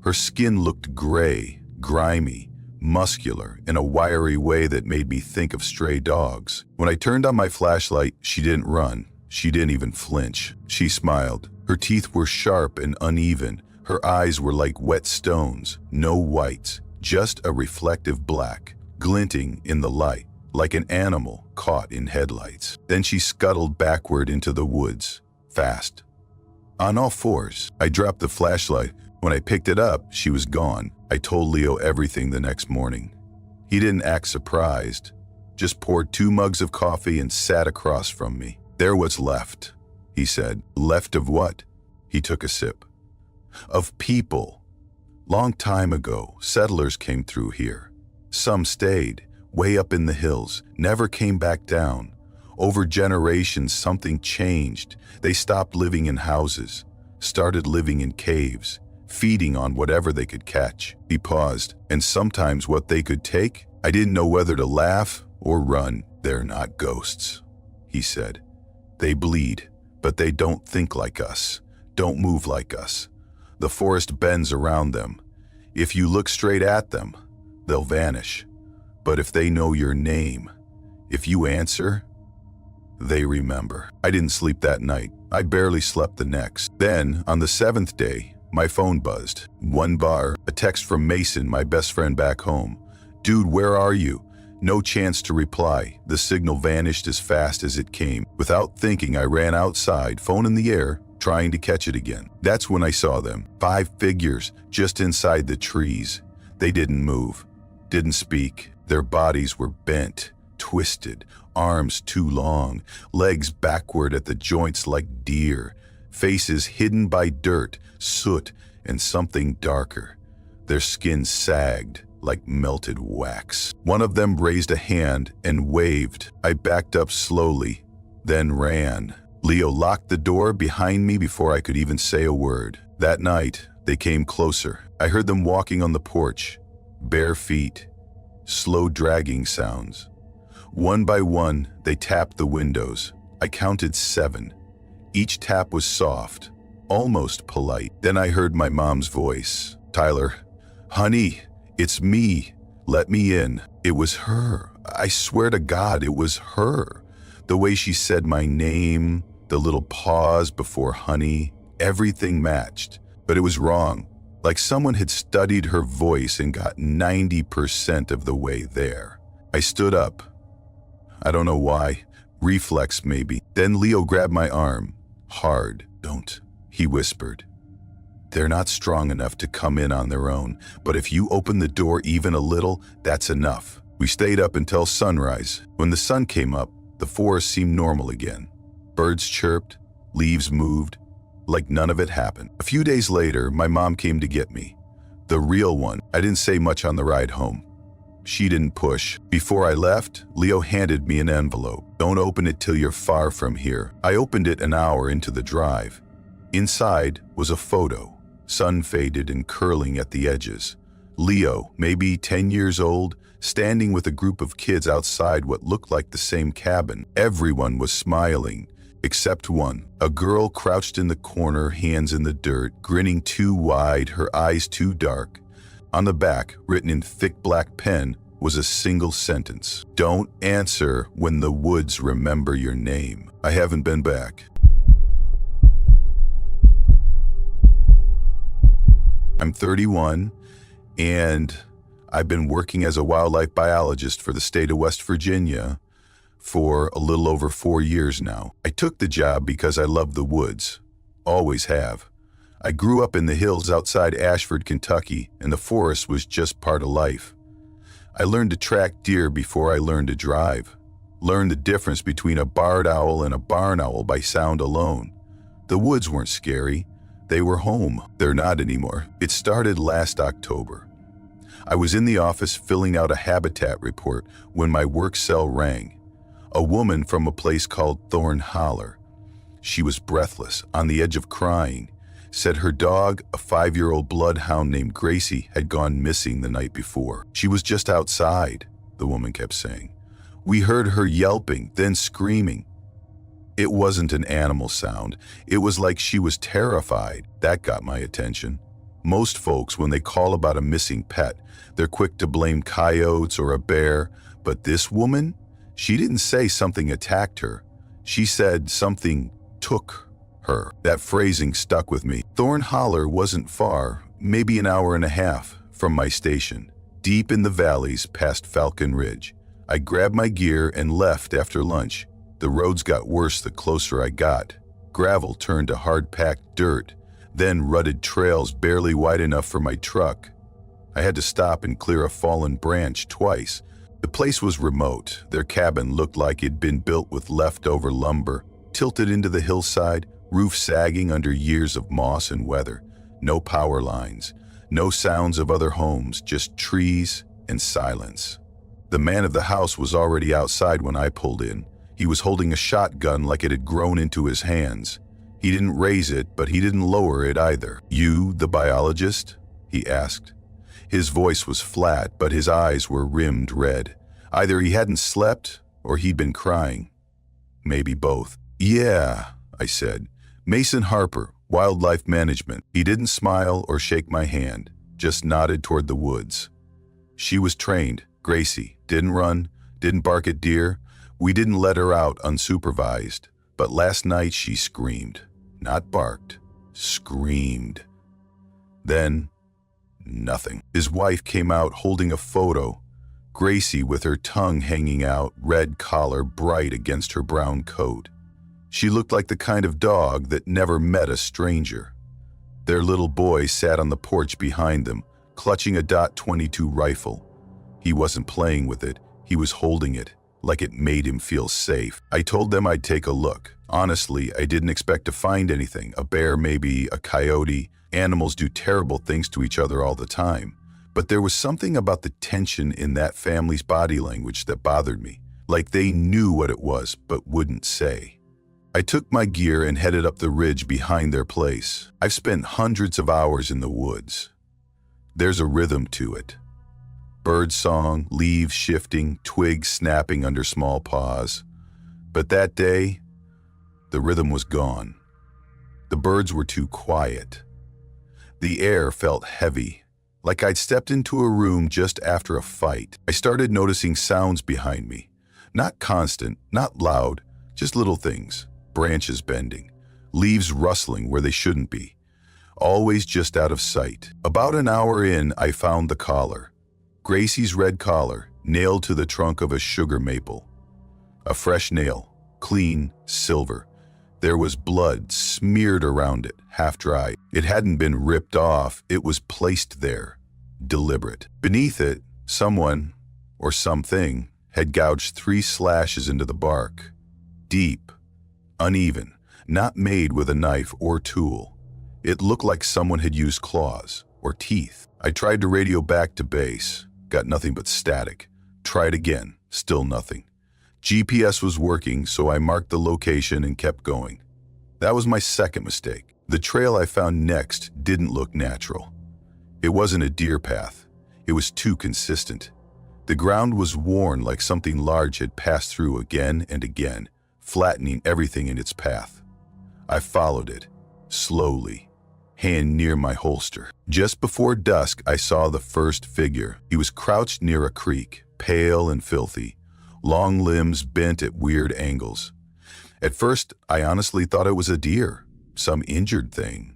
[SPEAKER 1] Her skin looked gray, grimy, muscular, in a wiry way that made me think of stray dogs. When I turned on my flashlight, she didn't run. She didn't even flinch. She smiled. Her teeth were sharp and uneven. Her eyes were like wet stones, no whites, just a reflective black, glinting in the light, like an animal caught in headlights. Then she scuttled backward into the woods, fast. On all fours, I dropped the flashlight. When I picked it up, she was gone. I told Leo everything the next morning. He didn't act surprised, just poured 2 mugs of coffee and sat across from me. "They're what's left," he said. "Left of what?" He took a sip. "Of people. Long time ago, settlers came through here. Some stayed, way up in the hills, never came back down. Over generations, something changed. They stopped living in houses, started living in caves, feeding on whatever they could catch." He paused. "And sometimes what they could take, I didn't know whether to laugh or run." "They're not ghosts," he said. "They bleed, but they don't think like us, don't move like us. The forest bends around them. If you look straight at them, they'll vanish. But if they know your name, if you answer, they remember." I didn't sleep that night. I barely slept the next. Then, on the 7th day, my phone buzzed. One bar, a text from Mason, my best friend back home. "Dude, where are you?" No chance to reply. The signal vanished as fast as it came. Without thinking, I ran outside, phone in the air, trying to catch it again. That's when I saw them. 5 figures, just inside the trees. They didn't move, didn't speak. Their bodies were bent, twisted, arms too long, legs backward at the joints like deer, faces hidden by dirt, soot, and something darker. Their skin sagged like melted wax. One of them raised a hand and waved. I backed up slowly, then ran. Leo locked the door behind me before I could even say a word. That night, they came closer. I heard them walking on the porch, bare feet, slow dragging sounds. One by one, they tapped the windows. I counted 7. Each tap was soft, almost polite. Then I heard my mom's voice. "Tyler, honey, it's me. Let me in." It was her. I swear to God, it was her. The way she said my name, the little pause before honey, everything matched. But it was wrong. Like someone had studied her voice and got 90% of the way there. I stood up. I don't know why. Reflex maybe. Then Leo grabbed my arm. Hard. "Don't," he whispered. "They're not strong enough to come in on their own, but if you open the door even a little, that's enough." We stayed up until sunrise. When the sun came up, the forest seemed normal again. Birds chirped, leaves moved, like none of it happened. A few days later, my mom came to get me. The real one. I didn't say much on the ride home. She didn't push. Before I left, Leo handed me an envelope. "Don't open it till you're far from here." I opened it an hour into the drive. Inside was a photo, sun-faded and curling at the edges. Leo, maybe 10 years old, standing with a group of kids outside what looked like the same cabin. Everyone was smiling, except one. A girl crouched in the corner, hands in the dirt, grinning too wide, her eyes too dark. On the back, written in thick black pen, was a single sentence. "Don't answer when the woods remember your name." I haven't been back. I'm 31, and I've been working as a wildlife biologist for the state of West Virginia for a little over 4 years now. I took the job because I love the woods. Always have. I grew up in the hills outside Ashford, Kentucky, and the forest was just part of life. I learned to track deer before I learned to drive. Learned the difference between a barred owl and a barn owl by sound alone. The woods weren't scary. They were home. They're not anymore. It started last October. I was in the office filling out a habitat report when my work cell rang. A woman from a place called Thorn Holler. She was breathless, on the edge of crying. Said her dog, a 5-year-old bloodhound named Gracie, had gone missing the night before. She was just outside, the woman kept saying. We heard her yelping, then screaming. It wasn't an animal sound. It was like she was terrified. That got my attention. Most folks, when they call about a missing pet, they're quick to blame coyotes or a bear. But this woman, she didn't say something attacked her. She said something took her. That phrasing stuck with me. Thorn Holler wasn't far, maybe an hour and a half from my station, deep in the valleys past Falcon Ridge. I grabbed my gear and left after lunch. The roads got worse the closer I got. Gravel turned to hard-packed dirt, then rutted trails barely wide enough for my truck. I had to stop and clear a fallen branch twice. The place was remote. Their cabin looked like it'd been built with leftover lumber, tilted into the hillside, roof sagging under years of moss and weather. No power lines, no sounds of other homes, just trees and silence. The man of the house was already outside when I pulled in. He was holding a shotgun like it had grown into his hands. He didn't raise it, but he didn't lower it either. "You, the biologist?" he asked. His voice was flat, but his eyes were rimmed red. Either he hadn't slept or he'd been crying. Maybe both. "Yeah," I said. "Mason Harper, Wildlife Management." He didn't smile or shake my hand, just nodded toward the woods. She was trained, Gracie, didn't run, didn't bark at deer. We didn't let her out unsupervised, but last night she screamed. Not barked, screamed. Then, nothing. His wife came out holding a photo. Gracie with her tongue hanging out, red collar bright against her brown coat. She looked like the kind of dog that never met a stranger. Their little boy sat on the porch behind them, clutching a .22 rifle. He wasn't playing with it, he was holding it, like it made him feel safe. I told them I'd take a look. Honestly, I didn't expect to find anything. A bear, maybe, a coyote. Animals do terrible things to each other all the time. But there was something about the tension in that family's body language that bothered me, like they knew what it was but wouldn't say. I took my gear and headed up the ridge behind their place. I've spent hundreds of hours in the woods. There's a rhythm to it. Bird song, leaves shifting, twigs snapping under small paws. But that day, the rhythm was gone. The birds were too quiet. The air felt heavy, like I'd stepped into a room just after a fight. I started noticing sounds behind me. Not constant, not loud, just little things. Branches bending, leaves rustling where they shouldn't be. Always just out of sight. About an hour in, I found the collar. Gracie's red collar, nailed to the trunk of a sugar maple. A fresh nail, clean, silver. There was blood smeared around it, half dry. It hadn't been ripped off, it was placed there, deliberate. Beneath it, someone, or something, had gouged 3 slashes into the bark. Deep, uneven, not made with a knife or tool. It looked like someone had used claws or teeth. I tried to radio back to base, got nothing but static. Tried again, still nothing. GPS was working, so I marked the location and kept going. That was my second mistake. The trail I found next didn't look natural. It wasn't a deer path. It was too consistent. The ground was worn like something large had passed through again and again, flattening everything in its path. I followed it, slowly, hand near my holster. Just before dusk, I saw the first figure. He was crouched near a creek, pale and filthy, long limbs bent at weird angles. At first, I honestly thought it was a deer, some injured thing.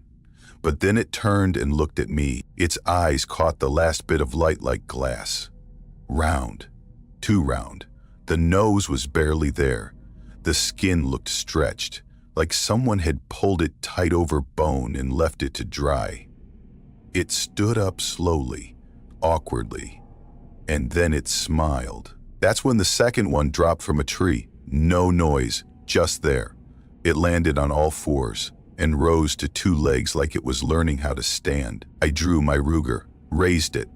[SPEAKER 1] But then it turned and looked at me. Its eyes caught the last bit of light like glass. Round, too round. The nose was barely there. The skin looked stretched, like someone had pulled it tight over bone and left it to dry. It stood up slowly, awkwardly, and then it smiled. That's when the second one dropped from a tree. No noise, just there. It landed on all fours and rose to two legs like it was learning how to stand. I drew my Ruger, raised it.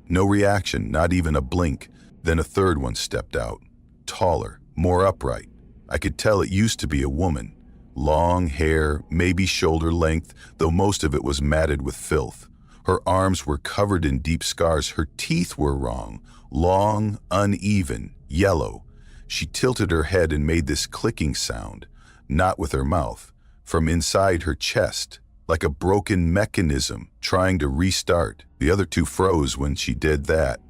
[SPEAKER 1] No reaction, not even a blink. Then a third one stepped out, taller, more upright. I could tell it used to be a woman. Long hair, maybe shoulder length, though most of it was matted with filth. Her arms were covered in deep scars. Her teeth were wrong, long, uneven, yellow. She tilted her head and made this clicking sound, not with her mouth, from inside her chest, like a broken mechanism trying to restart. The other two froze when she did that,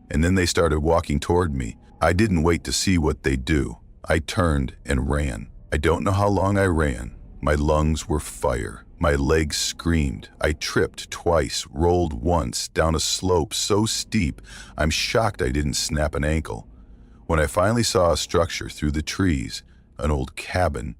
[SPEAKER 1] and then they started walking toward me. I didn't wait to see what they'd do. I turned and ran. I don't know how long I ran. My lungs were fire. My legs screamed. I tripped twice, rolled once, down a slope so steep, I'm shocked I didn't snap an ankle. When I finally saw a structure through the trees, an old cabin,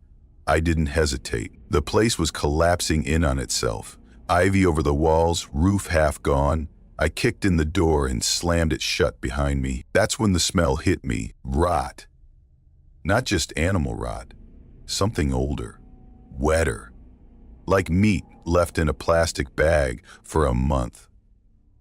[SPEAKER 1] I didn't hesitate. The place was collapsing in on itself. Ivy over the walls, roof half gone. I kicked in the door and slammed it shut behind me. That's when the smell hit me. Rot. Not just animal rot. Something older. Wetter. Like meat left in a plastic bag for a month.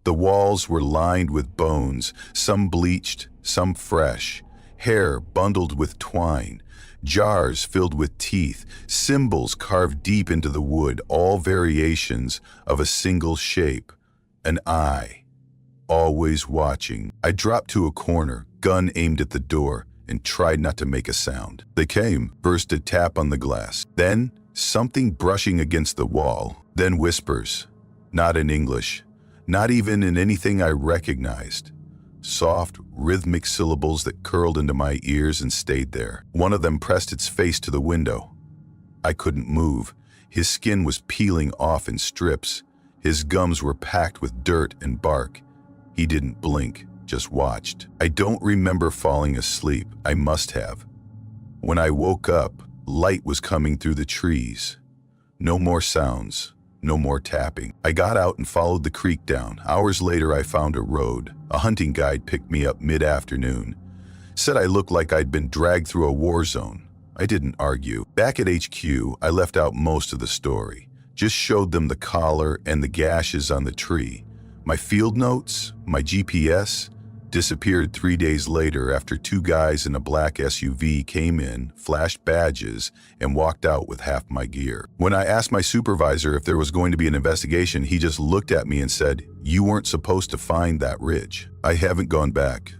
[SPEAKER 1] The walls were lined with bones, some bleached, some fresh. Hair bundled with twine. Jars filled with teeth, symbols carved deep into the wood, all variations of a single shape. An eye, always watching. I dropped to a corner, gun aimed at the door, and tried not to make a sound. They came, first a tap on the glass, then something brushing against the wall, then whispers, not in English, not even in anything I recognized. Soft, rhythmic syllables that curled into my ears and stayed there. One of them pressed its face to the window. I couldn't move. His skin was peeling off in strips. His gums were packed with dirt and bark. He didn't blink, just watched. I don't remember falling asleep. I must have. When I woke up, light was coming through the trees. No more sounds. No more tapping. I got out and followed the creek down. Hours later, I found a road. A hunting guide picked me up mid-afternoon. Said I looked like I'd been dragged through a war zone. I didn't argue. Back at HQ, I left out most of the story. Just showed them the collar and the gashes on the tree. My field notes, my GPS, disappeared 3 days later after two guys in a black SUV came in, flashed badges, and walked out with half my gear. When I asked my supervisor if there was going to be an investigation, he just looked at me and said, "You weren't supposed to find that ridge." I haven't gone back.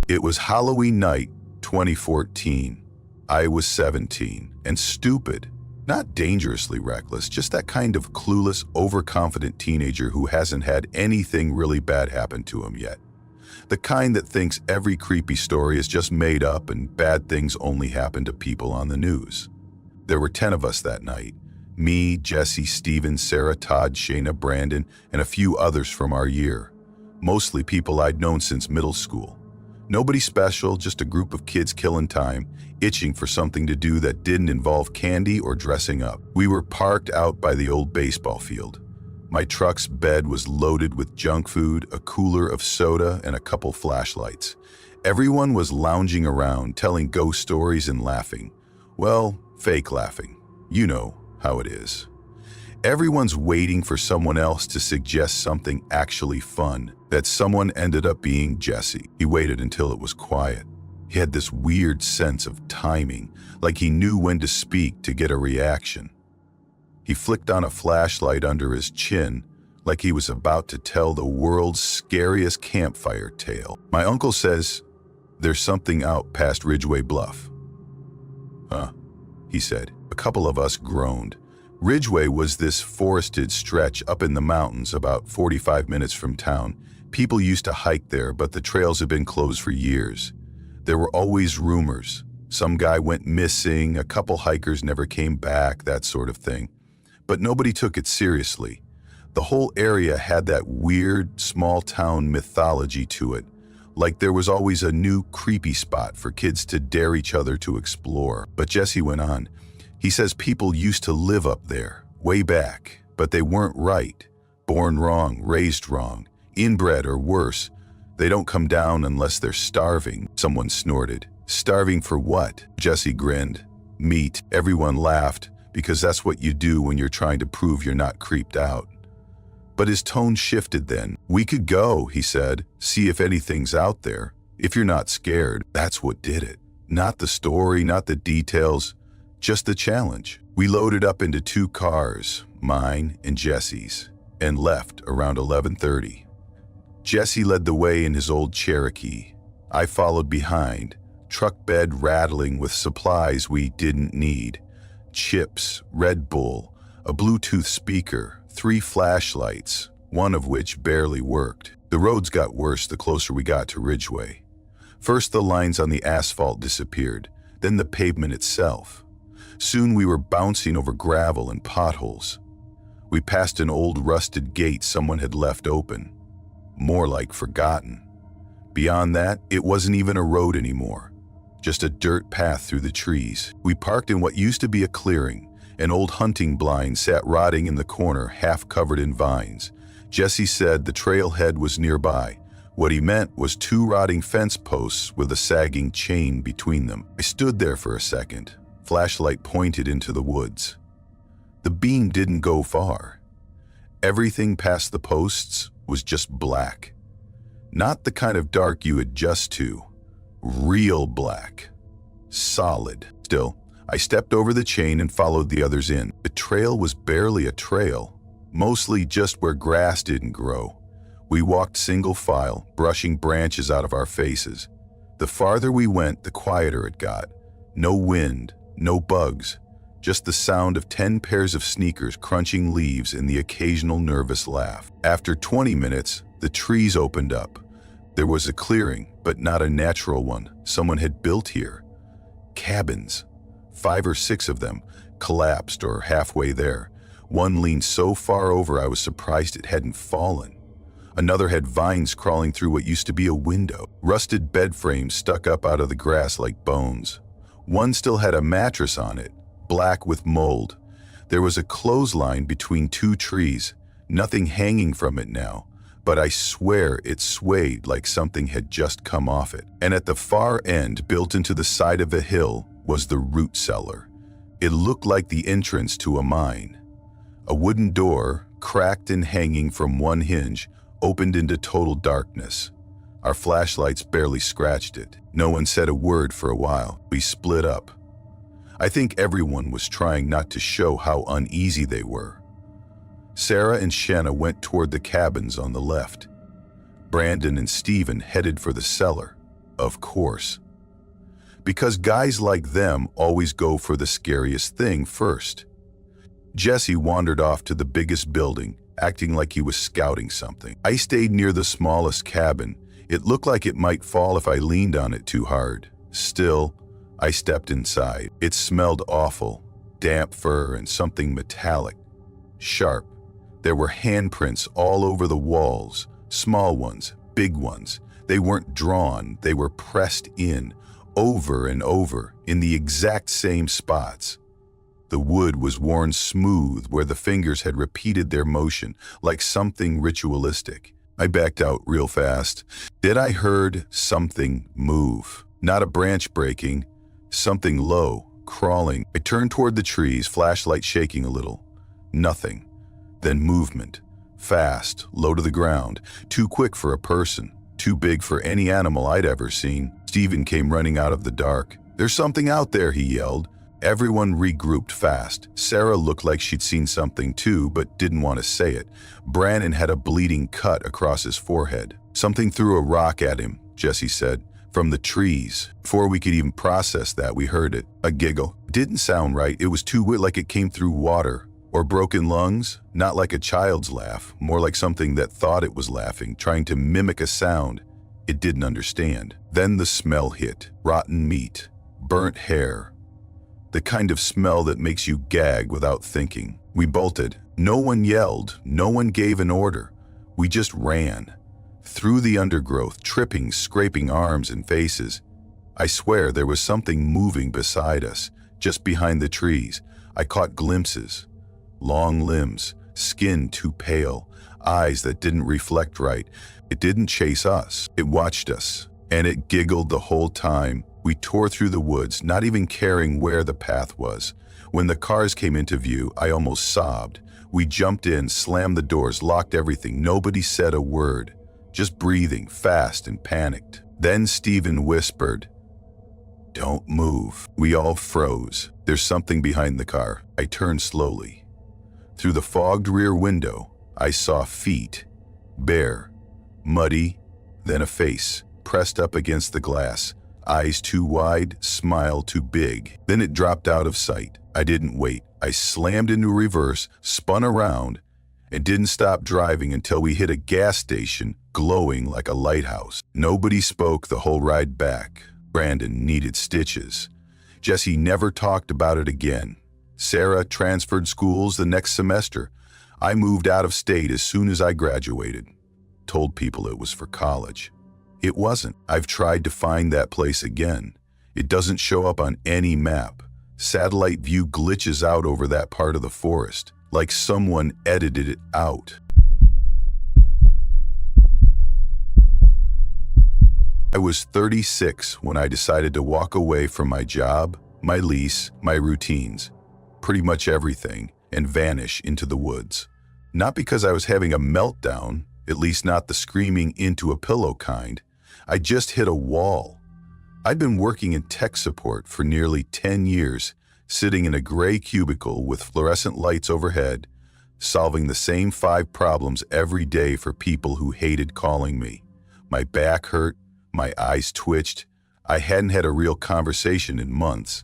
[SPEAKER 1] It was Halloween night, 2014. I was 17 and stupid. Not dangerously reckless, just that kind of clueless, overconfident teenager who hasn't had anything really bad happen to him yet. The kind that thinks every creepy story is just made up and bad things only happen to people on the news. There were 10 of us that night. Me, Jesse, Steven, Sarah, Todd, Shayna, Brandon, and a few others from our year. Mostly people I'd known since middle school. Nobody special, just a group of kids killing time, itching for something to do that didn't involve candy or dressing up. We were parked out by the old baseball field. My truck's bed was loaded with junk food, a cooler of soda, and a couple flashlights. Everyone was lounging around, telling ghost stories and laughing. Well, fake laughing. You know how it is. Everyone's waiting for someone else to suggest something actually fun. That someone ended up being Jesse. He waited until it was quiet. He had this weird sense of timing, like he knew when to speak to get a reaction. He flicked on a flashlight under his chin, like he was about to tell the world's scariest campfire tale. My uncle says, "There's something out past Ridgeway Bluff." "Huh," he said. A couple of us groaned. Ridgeway was this forested stretch up in the mountains about 45 minutes from town. People used to hike there, but the trails had been closed for years. There were always rumors. Some guy went missing, a couple hikers never came back, that sort of thing. But nobody took it seriously. The whole area had that weird, small-town mythology to it, like there was always a new creepy spot for kids to dare each other to explore. But Jesse went on. He says people used to live up there, way back, but they weren't right. Born wrong, raised wrong, inbred or worse. They don't come down unless they're starving, someone snorted. Starving for what? Jesse grinned. Meat. Everyone laughed, because that's what you do when you're trying to prove you're not creeped out. But his tone shifted then. "We could go," he said, "see if anything's out there. If you're not scared." That's what did it. Not the story, not the details, just the challenge. We loaded up into 2 cars, mine and Jesse's, and left around 11:30. Jesse led the way in his old Cherokee. I followed behind, truck bed rattling with supplies we didn't need. Chips, Red Bull, a Bluetooth speaker, 3 flashlights, one of which barely worked. The roads got worse the closer we got to Ridgeway. First the lines on the asphalt disappeared, then the pavement itself. Soon we were bouncing over gravel and potholes. We passed an old rusted gate someone had left open. More like forgotten. Beyond that, it wasn't even a road anymore. Just a dirt path through the trees. We parked in what used to be a clearing. An old hunting blind sat rotting in the corner, half covered in vines. Jesse said the trailhead was nearby. What he meant was 2 rotting fence posts with a sagging chain between them. I stood there for a second. Flashlight pointed into the woods. The beam didn't go far. Everything past the posts was just black. Not the kind of dark you adjust to. Real black. Solid. Still, I stepped over the chain and followed the others in. The trail was barely a trail, mostly just where grass didn't grow. We walked single file, brushing branches out of our faces. The farther we went, the quieter it got. No wind, no bugs, just the sound of 10 pairs of sneakers crunching leaves and the occasional nervous laugh. After 20 minutes, the trees opened up. There was a clearing, but not a natural one. Someone had built here. Cabins. 5 or 6 of them, collapsed or halfway there. One leaned so far over I was surprised it hadn't fallen. Another had vines crawling through what used to be a window. Rusted bed frames stuck up out of the grass like bones. One still had a mattress on it, black with mold. There was a clothesline between 2 trees, nothing hanging from it now, but I swear it swayed like something had just come off it. And at the far end, built into the side of a hill, was the root cellar. It looked like the entrance to a mine. A wooden door, cracked and hanging from one hinge, opened into total darkness. Our flashlights barely scratched it. No one said a word for a while. We split up. I think everyone was trying not to show how uneasy they were. Sarah and Shanna went toward the cabins on the left. Brandon and Stephen headed for the cellar, of course. Because guys like them always go for the scariest thing first. Jesse wandered off to the biggest building, acting like he was scouting something. I stayed near the smallest cabin. It looked like it might fall if I leaned on it too hard. Still, I stepped inside. It smelled awful, damp fur and something metallic, sharp. There were handprints all over the walls, small ones, big ones. They weren't drawn, they were pressed in, over and over, in the exact same spots. The wood was worn smooth where the fingers had repeated their motion, like something ritualistic. I backed out real fast. Then I heard something move. Not a branch breaking, something low, crawling. I turned toward the trees, flashlight shaking a little. Nothing. Then movement. Fast, low to the ground. Too quick for a person. Too big for any animal I'd ever seen. Stephen came running out of the dark. "There's something out there," he yelled. Everyone regrouped fast. Sarah looked like she'd seen something too, but didn't want to say it. Brandon had a bleeding cut across his forehead. Something threw a rock at him, Jesse said, from the trees. Before we could even process that, we heard it. A giggle. Didn't sound right. It was too weird, like it came through water. Or broken lungs, not like a child's laugh, more like something that thought it was laughing, trying to mimic a sound it didn't understand. Then the smell hit. Rotten meat, burnt hair, the kind of smell that makes you gag without thinking. We bolted. No one yelled, no one gave an order. We just ran. Through the undergrowth, tripping, scraping arms and faces. I swear there was something moving beside us, just behind the trees. I caught glimpses. Long limbs, skin too pale, eyes that didn't reflect right. It didn't chase us. It watched us, and it giggled the whole time. We tore through the woods, not even caring where the path was. When the cars came into view, I almost sobbed. We jumped in, slammed the doors, locked everything. Nobody said a word, just breathing, fast and panicked. Then Stephen whispered, "Don't move." We all froze. There's something behind the car. I turned slowly. Through the fogged rear window, I saw feet, bare, muddy, then a face, pressed up against the glass, eyes too wide, smile too big. Then it dropped out of sight. I didn't wait. I slammed into reverse, spun around, and didn't stop driving until we hit a gas station glowing like a lighthouse. Nobody spoke the whole ride back. Brandon needed stitches. Jesse never talked about it again. Sarah transferred schools the next semester. I moved out of state as soon as I graduated. Told people it was for college. It wasn't. I've tried to find that place again. It doesn't show up on any map. Satellite view glitches out over that part of the forest, like someone edited it out. I was 36 when I decided to walk away from my job, my lease, my routines, pretty much everything, and vanish into the woods. Not because I was having a meltdown, at least not the screaming into a pillow kind. I just hit a wall. I'd been working in tech support for nearly 10 years, sitting in a gray cubicle with fluorescent lights overhead, solving the same 5 problems every day for people who hated calling me. My back hurt, my eyes twitched. I hadn't had a real conversation in months.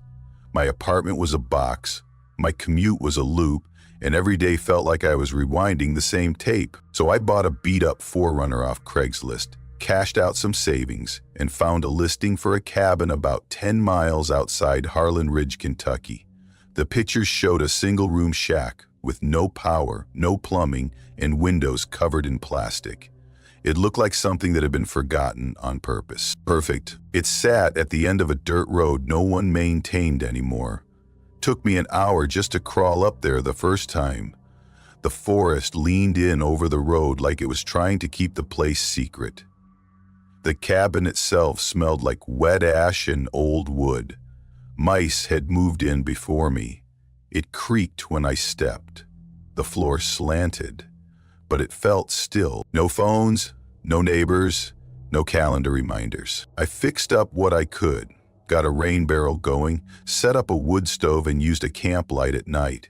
[SPEAKER 1] My apartment was a box. My commute was a loop, and every day felt like I was rewinding the same tape. So I bought a beat-up 4Runner off Craigslist, cashed out some savings, and found a listing for a cabin about 10 miles outside Harlan Ridge, Kentucky. The pictures showed a single-room shack with no power, no plumbing, and windows covered in plastic. It looked like something that had been forgotten on purpose. Perfect. It sat at the end of a dirt road no one maintained anymore. Took me an hour just to crawl up there the first time. The forest leaned in over the road like it was trying to keep the place secret. The cabin itself smelled like wet ash and old wood. Mice had moved in before me. It creaked when I stepped. The floor slanted, but it felt still. No phones, no neighbors, no calendar reminders. I fixed up what I could. Got a rain barrel going, set up a wood stove, and used a camp light at night.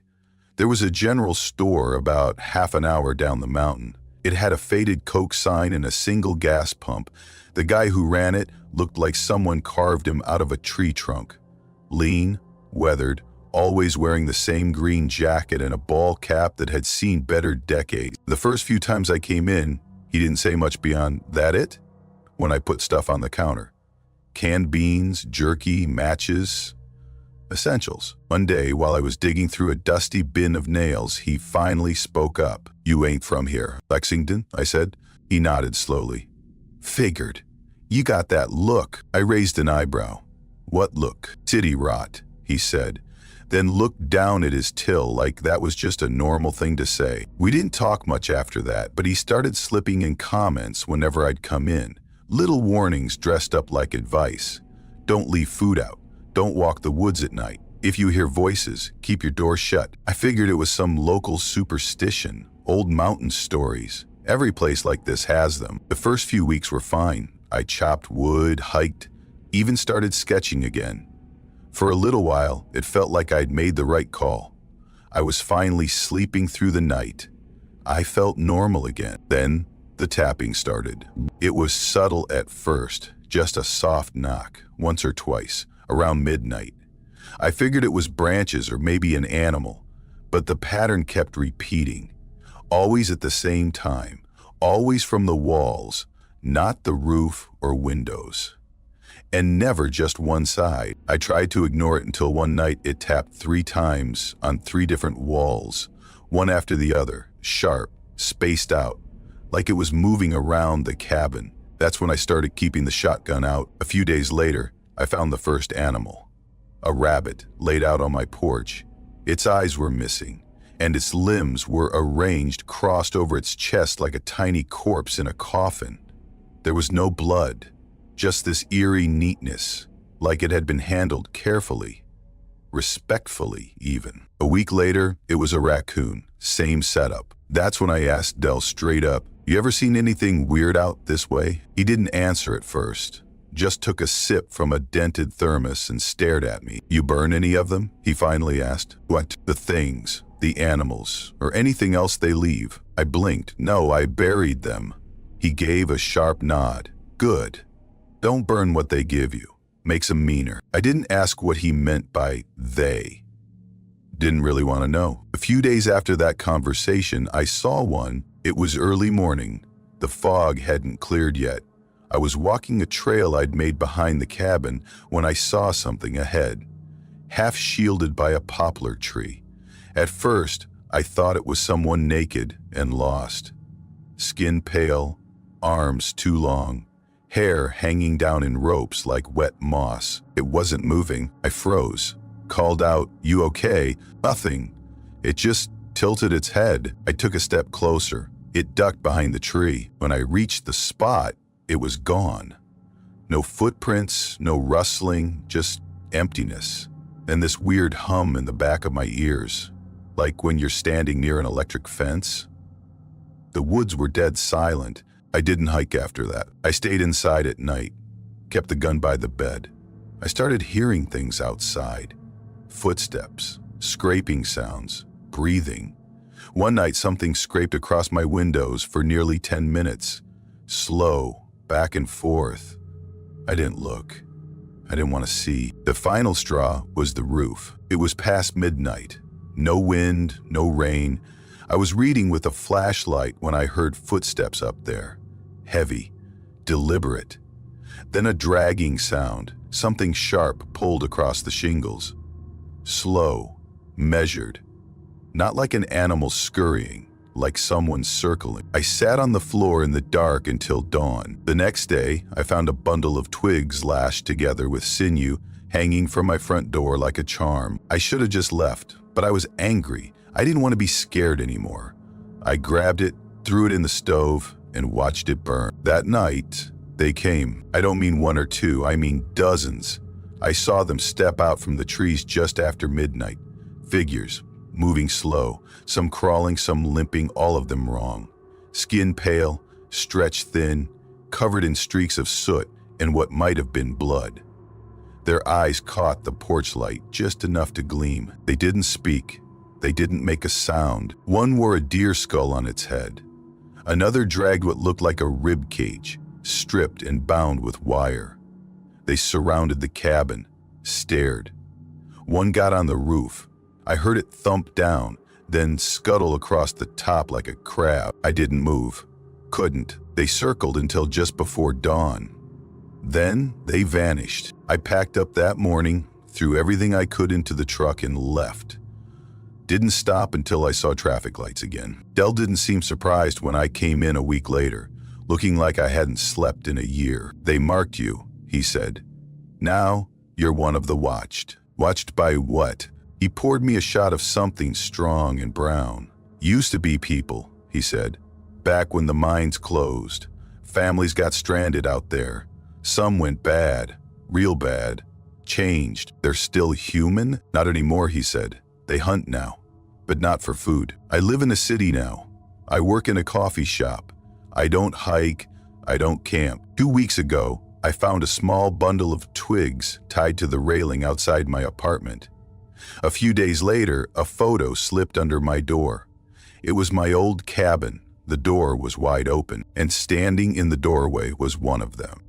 [SPEAKER 1] There was a general store about half an hour down the mountain. It had a faded Coke sign and a single gas pump. The guy who ran it looked like someone carved him out of a tree trunk. Lean, weathered, always wearing the same green jacket and a ball cap that had seen better decades. The first few times I came in, he didn't say much beyond, "That it?" when I put stuff on the counter. Canned beans, jerky, matches, essentials. One day, while I was digging through a dusty bin of nails, he finally spoke up. "You ain't from here." "Lexington?" I said. He nodded slowly. "Figured. You got that look." I raised an eyebrow. "What look?" "City rot," he said, then looked down at his till like that was just a normal thing to say. We didn't talk much after that, but he started slipping in comments whenever I'd come in. Little warnings dressed up like advice. Don't leave food out. Don't walk the woods at night. If you hear voices, keep your door shut. I figured it was some local superstition, old mountain stories. Every place like this has them. The first few weeks were fine. I chopped wood, hiked, even started sketching again. For a little while, it felt like I'd made the right call. I was finally sleeping through the night. I felt normal again. Then, the tapping started. It was subtle at first, just a soft knock, once or twice, around midnight. I figured it was branches or maybe an animal, but the pattern kept repeating. Always at the same time, always from the walls, not the roof or windows. And never just one side. I tried to ignore it until one night it tapped 3 times on 3 different walls, one after the other, sharp, spaced out, like it was moving around the cabin. That's when I started keeping the shotgun out. A few days later, I found the first animal. A rabbit laid out on my porch. Its eyes were missing, and its limbs were arranged crossed over its chest like a tiny corpse in a coffin. There was no blood, just this eerie neatness, like it had been handled carefully, respectfully even. A week later, it was a raccoon, same setup. That's when I asked Del straight up, "You ever seen anything weird out this way?" He didn't answer at first, just took a sip from a dented thermos and stared at me. "You burn any of them?" he finally asked. "What? The things, the animals, or anything else they leave?" I blinked. "No, I buried them." He gave a sharp nod. "Good. Don't burn what they give you. Makes them meaner." I didn't ask what he meant by they. Didn't really want to know. A few days after that conversation, I saw one. It was early morning. The fog hadn't cleared yet. I was walking a trail I'd made behind the cabin when I saw something ahead, half shielded by a poplar tree. At first, I thought it was someone naked and lost. Skin pale, arms too long, hair hanging down in ropes like wet moss. It wasn't moving. I froze, called out, "You okay?" Nothing. It just tilted its head. I took a step closer. It ducked behind the tree. When I reached the spot, it was gone. No footprints, no rustling, just emptiness. And this weird hum in the back of my ears, like when you're standing near an electric fence. The woods were dead silent. I didn't hike after that. I stayed inside at night, kept the gun by the bed. I started hearing things outside. Footsteps, scraping sounds, breathing. One night something scraped across my windows for nearly 10 minutes. Slow, back and forth. I didn't look. I didn't want to see. The final straw was the roof. It was past midnight. No wind, no rain. I was reading with a flashlight when I heard footsteps up there. Heavy, deliberate. Then a dragging sound, something sharp pulled across the shingles. Slow, measured. Not like an animal scurrying, like someone circling. I sat on the floor in the dark until dawn. The next day, I found a bundle of twigs lashed together with sinew hanging from my front door like a charm. I should have just left, but I was angry. I didn't want to be scared anymore. I grabbed it, threw it in the stove, and watched it burn. That night, they came. I don't mean 1 or 2, I mean dozens. I saw them step out from the trees just after midnight. Figures, moving slow, some crawling, some limping, all of them wrong. Skin pale, stretched thin, covered in streaks of soot and what might have been blood. Their eyes caught the porch light just enough to gleam. They didn't speak. They didn't make a sound. One wore a deer skull on its head. Another dragged what looked like a rib cage, stripped and bound with wire. They surrounded the cabin, stared. One got on the roof. I heard it thump down, then scuttle across the top like a crab. I didn't move. Couldn't. They circled until just before dawn. Then they vanished. I packed up that morning, threw everything I could into the truck and left. Didn't stop until I saw traffic lights again. Del didn't seem surprised when I came in a week later, looking like I hadn't slept in a year. "They marked you," he said. "Now you're one of the watched." "Watched by what?" He poured me a shot of something strong and brown. "Used to be people," he said. "Back when the mines closed. Families got stranded out there. Some went bad, real bad. Changed. They're still human?" "Not anymore," he said. "They hunt now, but not for food. I live in a city now. I work in a coffee shop. I don't hike. I don't camp. 2 weeks ago, I found a small bundle of twigs tied to the railing outside my apartment. A few days later, a photo slipped under my door. It was my old cabin. The door was wide open, and standing in the doorway was one of them.